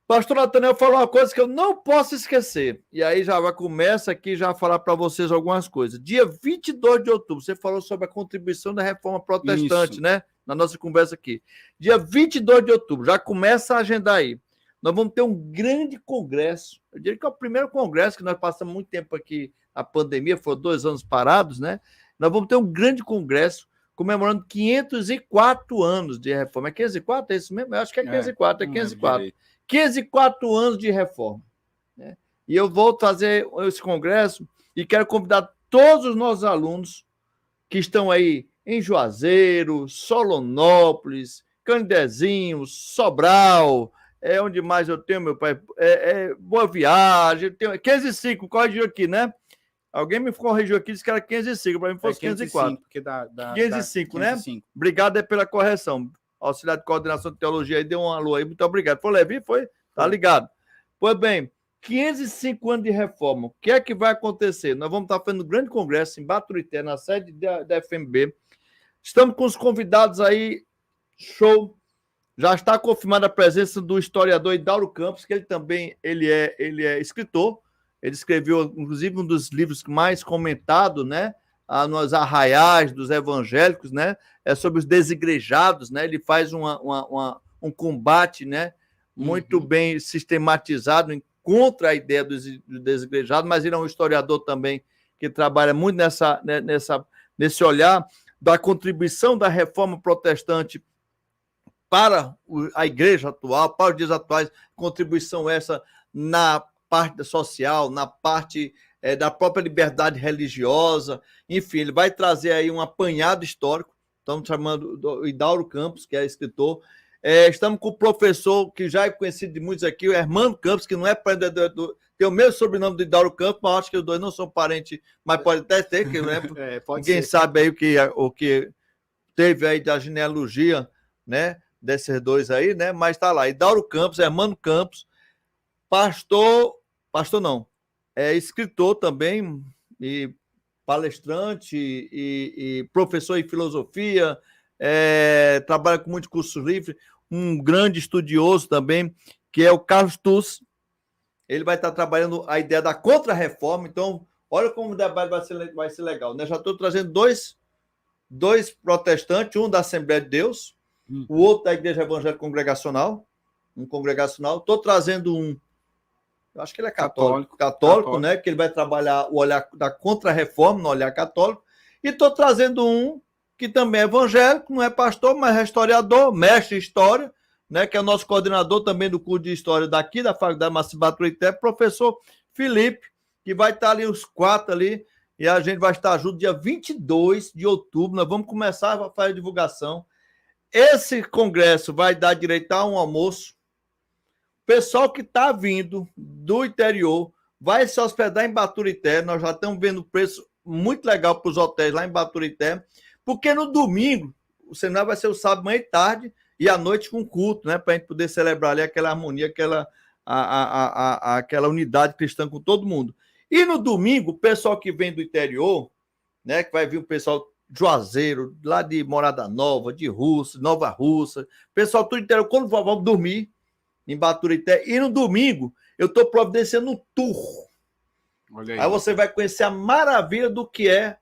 Speaker 1: Pastor Nathanael falou uma coisa que eu não posso esquecer, e aí começa aqui já a falar para vocês algumas coisas. Dia 22 de outubro, você falou sobre a contribuição da reforma protestante, isso, né? Na nossa conversa aqui. Dia 22 de outubro, já começa a agendar aí. Nós vamos ter um grande congresso. Eu diria que é o primeiro congresso que nós passamos muito tempo aqui, a pandemia, foram 2 anos parados, né? Nós vamos ter um grande congresso comemorando 504 anos de reforma. É 504? É isso mesmo? Eu acho que é 504, é 504. 504 anos de reforma. Né? E eu vou fazer esse congresso e quero convidar todos os nossos alunos que estão aí em Juazeiro, Solonópolis, Candezinho, Sobral... onde mais eu tenho, meu pai? Boa Viagem, tenho 505, corrigiu aqui, né? Alguém me corrigiu aqui, disse que era 505, para mim fosse 504.
Speaker 2: Porque
Speaker 1: 505, né? 505. Obrigado pela correção. Auxiliar de Coordenação de Teologia aí, deu um alô aí, muito obrigado. Foi Levi? Foi? Tá ligado. Pois bem, 505 anos de reforma. O que é que vai acontecer? Nós vamos estar fazendo um grande congresso em Baturité, na sede da FMB. Estamos com os convidados aí, show. Já está confirmada a presença do historiador Idauro Campos, que ele também é escritor. Ele escreveu, inclusive, um dos livros mais comentados, né? Nos arraiais dos evangélicos, né? É sobre os desigrejados, né? Ele faz um combate, né? Muito bem sistematizado contra a ideia do desigrejado, mas ele é um historiador também que trabalha muito nesse olhar da contribuição da reforma protestante para a igreja atual, para os dias atuais, contribuição essa na parte social, na parte da própria liberdade religiosa, enfim, ele vai trazer aí um apanhado histórico. Estamos chamando do Idauro Campos, que é escritor. Estamos com o professor, que já é conhecido de muitos aqui, o Hermano Campos, que não é tem o mesmo sobrenome do Idauro Campos, mas acho que os dois não são parentes, mas pode até ter, que não é? Ninguém sabe aí o que teve aí da genealogia, né? Desses dois aí, né? Mas tá lá, Idauro Campos, Hermano Campos, pastor não, é escritor também, e palestrante, e professor em filosofia, trabalha com muitos cursos livres, um grande estudioso também, que é o Carlos Tuss. Ele vai estar trabalhando a ideia da contra-reforma. Então, olha como o debate vai ser legal, né? Já estou trazendo dois protestantes, um da Assembleia de Deus, o outro da Igreja Evangélica Congregacional, um congregacional. Estou trazendo um, eu acho que ele é católico, né? Que ele vai trabalhar o olhar da contra-reforma, no olhar católico. E estou trazendo um que também é evangélico, não é pastor, mas é historiador, mestre em história, né, que é o nosso coordenador também do curso de História daqui, da Faculdade Maciço Baturité, professor Felipe, que vai estar ali os 4 ali, e a gente vai estar junto dia 22 de outubro, nós vamos começar a fazer a divulgação. Esse congresso vai dar direito a um almoço. O pessoal que está vindo do interior vai se hospedar em Baturité, nós já estamos vendo preço muito legal para os hotéis lá em Baturité, porque no domingo, o seminário vai ser o sábado, manhã e tarde, e à noite com culto, né? Para a gente poder celebrar ali aquela harmonia, aquela unidade cristã com todo mundo. E no domingo, o pessoal que vem do interior, né? Que vai vir o pessoal de Juazeiro, lá de Morada Nova, de Nova Russa, pessoal do interior, quando vamos dormir em Baturité. E no domingo, eu estou providenciando um tour. Olha aí você vai conhecer a maravilha do que é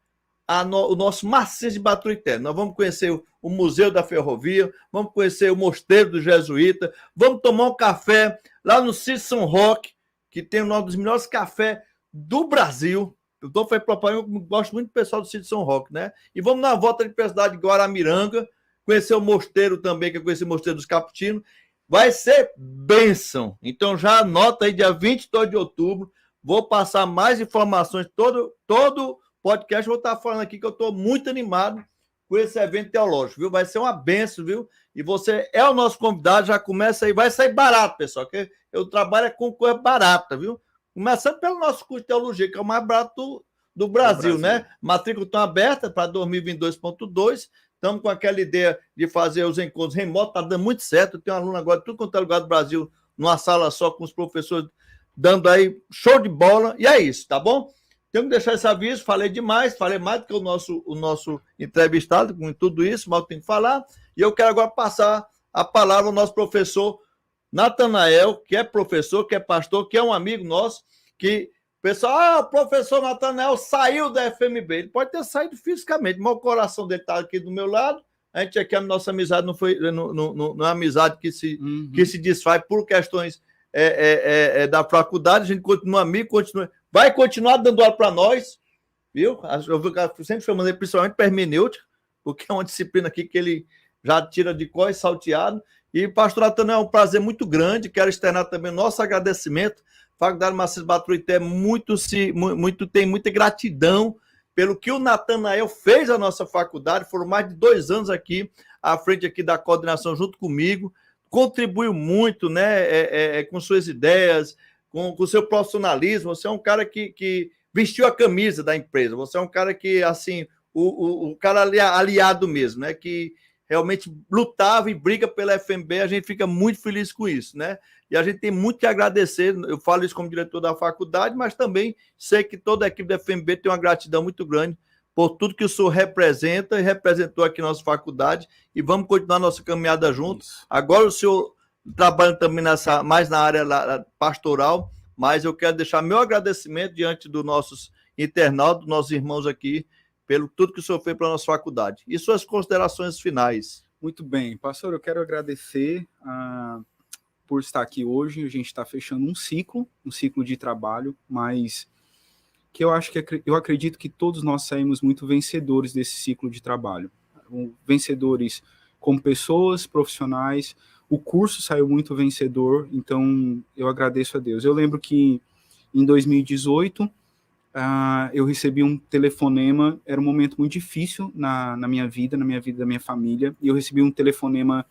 Speaker 1: o nosso Maciço de Baturité. Nós vamos conhecer o Museu da Ferrovia, vamos conhecer o Mosteiro do Jesuíta, vamos tomar um café lá no Sítio São Roque, que tem um dos melhores cafés do Brasil. Eu estou fazendo propaganda, eu gosto muito do pessoal do Sítio São Roque, né? E vamos na volta de cidade de Guaramiranga, conhecer o mosteiro também, que é conhecer o Mosteiro dos Caputinos. Vai ser bênção. Então já anota aí, dia 22 de outubro, vou passar mais informações, todo podcast, vou estar falando aqui que eu estou muito animado com esse evento teológico, viu? Vai ser uma benção, viu? E você é o nosso convidado, já começa aí, vai sair barato, pessoal, que eu trabalho com coisa barata, viu? Começando pelo nosso curso de teologia, que é o mais barato do Brasil, né? Matrícula estão aberta para 2022.2, estamos com aquela ideia de fazer os encontros remotos, está dando muito certo, tem um aluno agora, tudo quanto é lugar do Brasil, numa sala só, com os professores dando aí show de bola, e é isso, tá bom? Tenho que deixar esse aviso, falei demais, falei mais do que o nosso entrevistado, com tudo isso, mas eu tenho que falar. E eu quero agora passar a palavra ao nosso professor Natanael, que é professor, que é pastor, que é um amigo nosso, que o pessoal, o professor Natanael saiu da FMB. Ele pode ter saído fisicamente, mas o coração dele está aqui do meu lado. A gente aqui, a nossa amizade não é uma amizade que se desfaz por questões da faculdade. A gente continua amigo, vai continuar dando aula para nós, viu? Eu sempre chamando ele principalmente para hermenêutica, porque é uma disciplina aqui que ele já tira de cor e salteado. E, pastor Natanael, é um prazer muito grande. Quero externar também nosso agradecimento. A Faculdade Maciço Baturité tem muita gratidão pelo que o Natanael fez à nossa faculdade. Foram mais de 2 anos aqui, à frente aqui da coordenação, junto comigo. Contribuiu muito, né, com suas ideias, com o seu profissionalismo. Você é um cara que vestiu a camisa da empresa. Você é um cara que, assim, o cara aliado mesmo, né, que realmente lutava e briga pela FMB. A gente fica muito feliz com isso, né? E a gente tem muito que agradecer. Eu falo isso como diretor da faculdade, mas também sei que toda a equipe da FMB tem uma gratidão muito grande por tudo que o senhor representa e representou aqui na nossa faculdade, e vamos continuar nossa caminhada juntos. Agora o senhor trabalha também mais na área pastoral, mas eu quero deixar meu agradecimento diante dos nossos internautas, dos nossos irmãos aqui, pelo tudo que o senhor fez para a nossa faculdade. E suas considerações finais?
Speaker 2: Muito bem, pastor, eu quero agradecer por estar aqui hoje. A gente está fechando um ciclo de trabalho, mas que eu acredito que todos nós saímos muito vencedores desse ciclo de trabalho. Vencedores como pessoas, profissionais. O curso saiu muito vencedor, então eu agradeço a Deus. Eu lembro que em 2018, eu recebi um telefonema, era um momento muito difícil na minha vida da minha família, e eu recebi um telefonema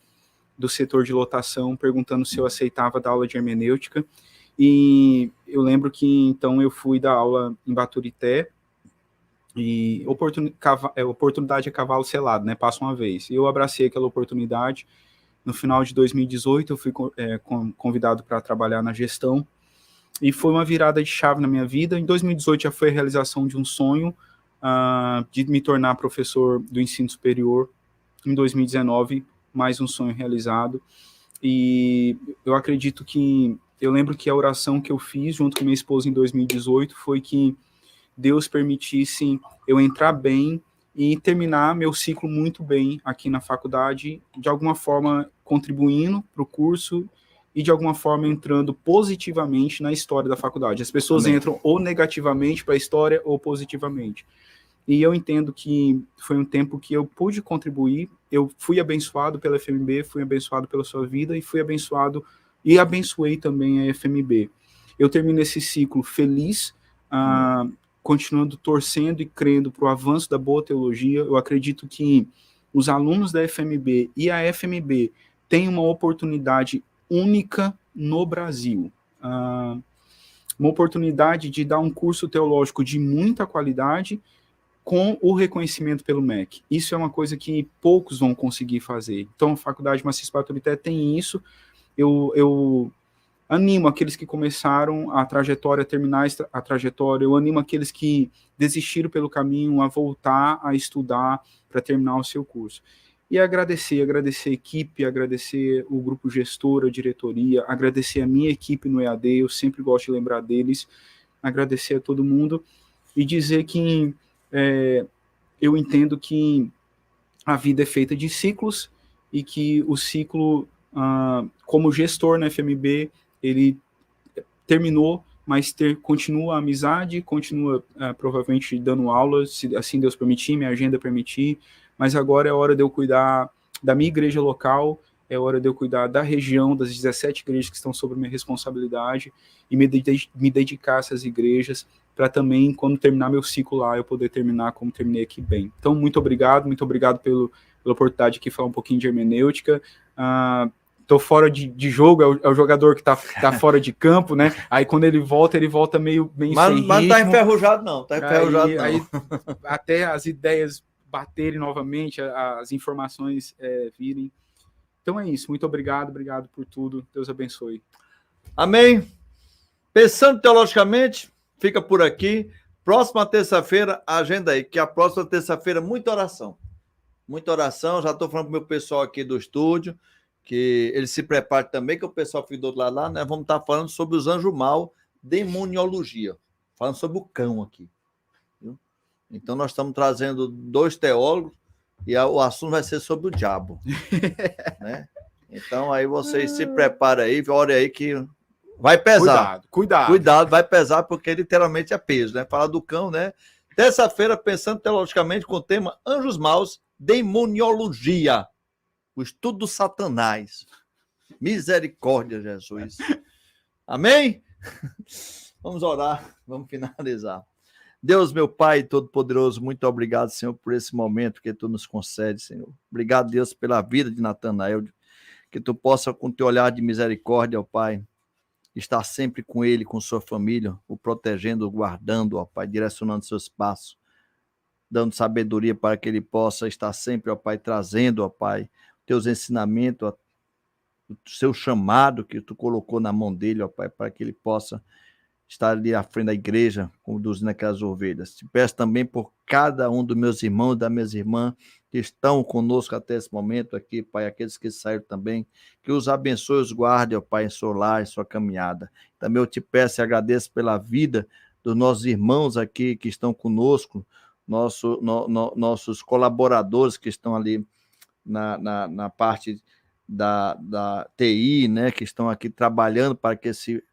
Speaker 2: do setor de lotação perguntando se eu aceitava dar aula de hermenêutica, e eu lembro que então eu fui dar aula em Baturité, e oportunidade é cavalo selado, né, passa uma vez, e eu abracei aquela oportunidade. No final de 2018 eu fui convidado para trabalhar na gestão, e foi uma virada de chave na minha vida. Em 2018 já foi a realização de um sonho de me tornar professor do ensino superior. Em 2019, mais um sonho realizado. E eu acredito que, eu lembro que a oração que eu fiz junto com minha esposa em 2018 foi que Deus permitisse eu entrar bem e terminar meu ciclo muito bem aqui na faculdade, de alguma forma contribuindo para o curso e de alguma forma entrando positivamente na história da faculdade. As pessoas
Speaker 1: Amém.
Speaker 2: entram ou negativamente para a história ou positivamente. E eu entendo que foi um tempo que eu pude contribuir, eu fui abençoado pela FMB, fui abençoado pela sua vida e fui abençoado e abençoei também a FMB. Eu termino esse ciclo feliz, continuando torcendo e crendo para o avanço da boa teologia. Eu acredito que os alunos da FMB e a FMB têm uma oportunidade única no Brasil. Uma oportunidade de dar um curso teológico de muita qualidade com o reconhecimento pelo MEC. Isso é uma coisa que poucos vão conseguir fazer. Então, a Faculdade Maciço Baturité tem isso. Eu animo aqueles que começaram a trajetória, terminar a trajetória, eu animo aqueles que desistiram pelo caminho a voltar a estudar para terminar o seu curso. E agradecer a equipe, agradecer o grupo gestor, a diretoria, agradecer a minha equipe no EAD, eu sempre gosto de lembrar deles, agradecer a todo mundo e dizer que eu entendo que a vida é feita de ciclos e que o ciclo, como gestor na FMB, ele terminou, mas continua a amizade, continua provavelmente dando aulas, se assim Deus permitir, minha agenda permitir, mas agora é hora de eu cuidar da minha igreja local, é hora de eu cuidar da região, das 17 igrejas que estão sob minha responsabilidade e me dedicar a essas igrejas para também, quando terminar meu ciclo lá, eu poder terminar como terminei aqui bem. Então, muito obrigado pela oportunidade de aqui falar um pouquinho de hermenêutica. Tô fora de jogo, é o jogador que tá fora de campo, né? Aí quando ele volta meio sem ritmo.
Speaker 1: Mas não tá enferrujado não,
Speaker 2: Aí até as ideias baterem novamente, as informações virem. Então é isso, muito obrigado por tudo, Deus abençoe.
Speaker 1: Amém. Pensando teologicamente, fica por aqui. Próxima terça-feira, agenda aí, que a próxima terça-feira, muita oração. Já estou falando para o meu pessoal aqui do estúdio, que eles se preparem também, que o pessoal fica do outro lado lá, né? Vamos estar falando sobre os anjos mal, demoniologia. Falando sobre o cão aqui. Viu? Então, nós estamos trazendo 2 teólogos e o assunto vai ser sobre o diabo. Né? Então, aí vocês se preparem aí, olhem aí que vai pesar. Cuidado, vai pesar, porque literalmente é peso, né? Falar do cão, né? Terça-feira, pensando teologicamente com o tema Anjos Maus, Demoniologia. O estudo do Satanás. Misericórdia, Jesus. Amém? Vamos orar, vamos finalizar. Deus, meu Pai Todo-Poderoso, muito obrigado, Senhor, por esse momento que Tu nos concede, Senhor. Obrigado, Deus, pela vida de Natanael, que Tu possa, com Teu olhar de misericórdia, ó Pai, estar sempre com ele, com sua família, o protegendo, o guardando, ó Pai, direcionando seus passos, dando sabedoria para que ele possa estar sempre, ó Pai, trazendo, ó Pai, teus ensinamentos, ó, o seu chamado que Tu colocou na mão dele, ó Pai, para que ele possa estar ali à frente da igreja, conduzindo aquelas ovelhas. Te peço também por cada um dos meus irmãos e das minhas irmãs que estão conosco até esse momento aqui, Pai, aqueles que saíram também, que os abençoe, os guarde, ó Pai, em seu lar, em sua caminhada. Também eu te peço e agradeço pela vida dos nossos irmãos aqui que estão conosco, nossos colaboradores que estão ali na parte da TI, né, que estão aqui trabalhando para que esse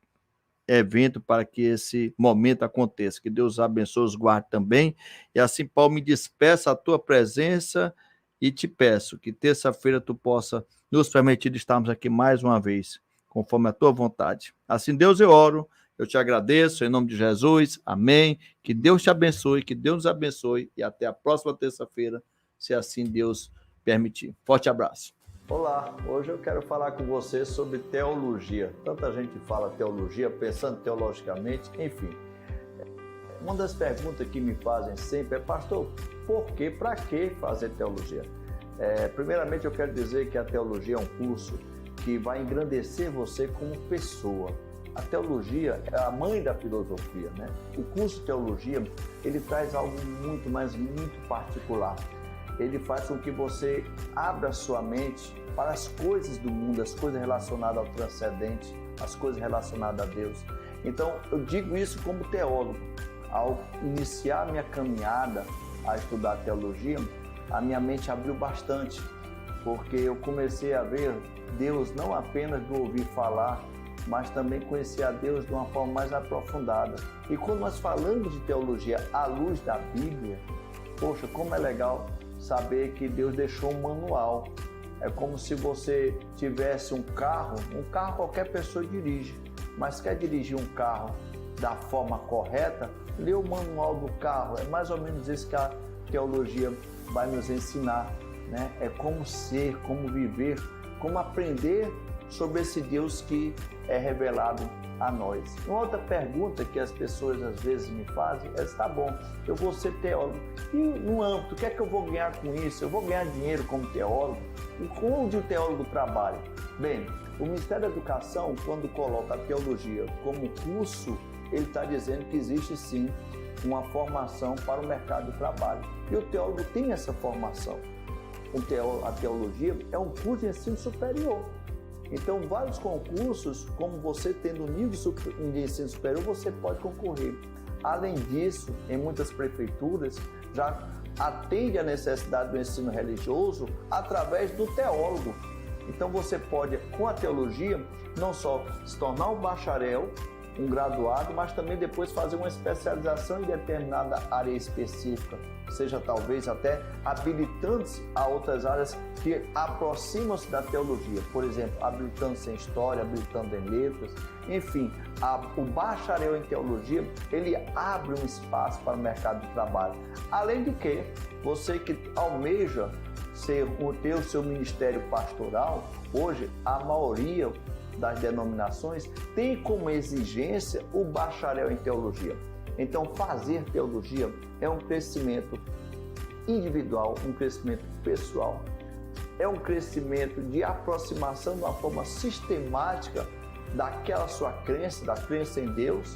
Speaker 1: evento, para que esse momento aconteça. Que Deus abençoe, os guarde também. E assim, Paulo, me despeça a tua presença e te peço que terça-feira tu possa nos permitir estarmos aqui mais uma vez, conforme a tua vontade. Assim, Deus, eu oro, eu te agradeço, em nome de Jesus, amém. Que Deus te abençoe, que Deus nos abençoe e até a próxima terça-feira, se assim Deus permitir. Forte abraço. Olá, hoje eu quero falar com você sobre teologia. Tanta gente fala teologia, pensando teologicamente, enfim. Uma das perguntas que me fazem sempre é, pastor, por que, para que fazer teologia? Primeiramente eu quero dizer que a teologia é um curso que vai engrandecer você como pessoa. A teologia é a mãe da filosofia, né? O curso de teologia, ele traz algo muito, mas muito particular. ele faz com que você abra sua mente para as coisas do mundo, as coisas relacionadas ao transcendente, as coisas relacionadas a Deus. Então, eu digo isso como teólogo. Ao iniciar minha caminhada a estudar teologia, a minha mente abriu bastante, porque eu comecei a ver Deus não apenas do ouvir falar, mas também conhecer a Deus de uma forma mais aprofundada. E quando nós falamos de teologia à luz da Bíblia, poxa, como é legal saber que Deus deixou um manual. É como se você tivesse um carro qualquer pessoa dirige, mas quer dirigir um carro da forma correta, lê o manual do carro. É mais ou menos isso que a teologia vai nos ensinar, né? É como ser, como viver, como aprender sobre esse Deus que é revelado a nós. Uma outra pergunta que as pessoas às vezes me fazem é: tá bom, eu vou ser teólogo, e no âmbito, o que é que eu vou ganhar com isso? Eu vou ganhar dinheiro como teólogo? E onde o teólogo trabalha? Bem, o Ministério da Educação, quando coloca a teologia como curso, ele está dizendo que existe sim uma formação para o mercado de trabalho. E o teólogo tem essa formação. A teologia é um curso de ensino superior. Então, vários concursos, como você tendo um nível de ensino superior, você pode concorrer. Além disso, em muitas prefeituras, já atende a necessidade do ensino religioso através do teólogo. Então, você pode, com a teologia, não só se tornar um bacharel, um graduado, mas também depois fazer uma especialização em determinada área específica, seja talvez até habilitando-se a outras áreas que aproximam-se da teologia, por exemplo, habilitando-se em história, habilitando em letras, enfim, o bacharel em teologia, ele abre um espaço para o mercado de trabalho. Além de que, você que almeja ter o seu ministério pastoral, hoje a maioria das denominações tem como exigência o bacharel em teologia. Então, fazer teologia é um crescimento individual, um crescimento pessoal, é um crescimento de aproximação de uma forma sistemática daquela sua crença, da crença em Deus.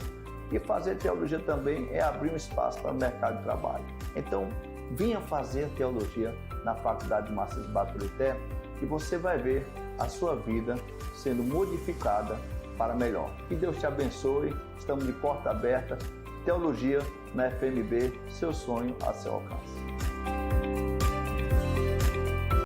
Speaker 1: E fazer teologia também é abrir um espaço para o mercado de trabalho. Então, venha fazer teologia na Faculdade de Marcis Baturité e você vai ver a sua vida sendo modificada para melhor. Que Deus te abençoe, estamos de porta aberta. Teologia na FMB, seu sonho a seu alcance.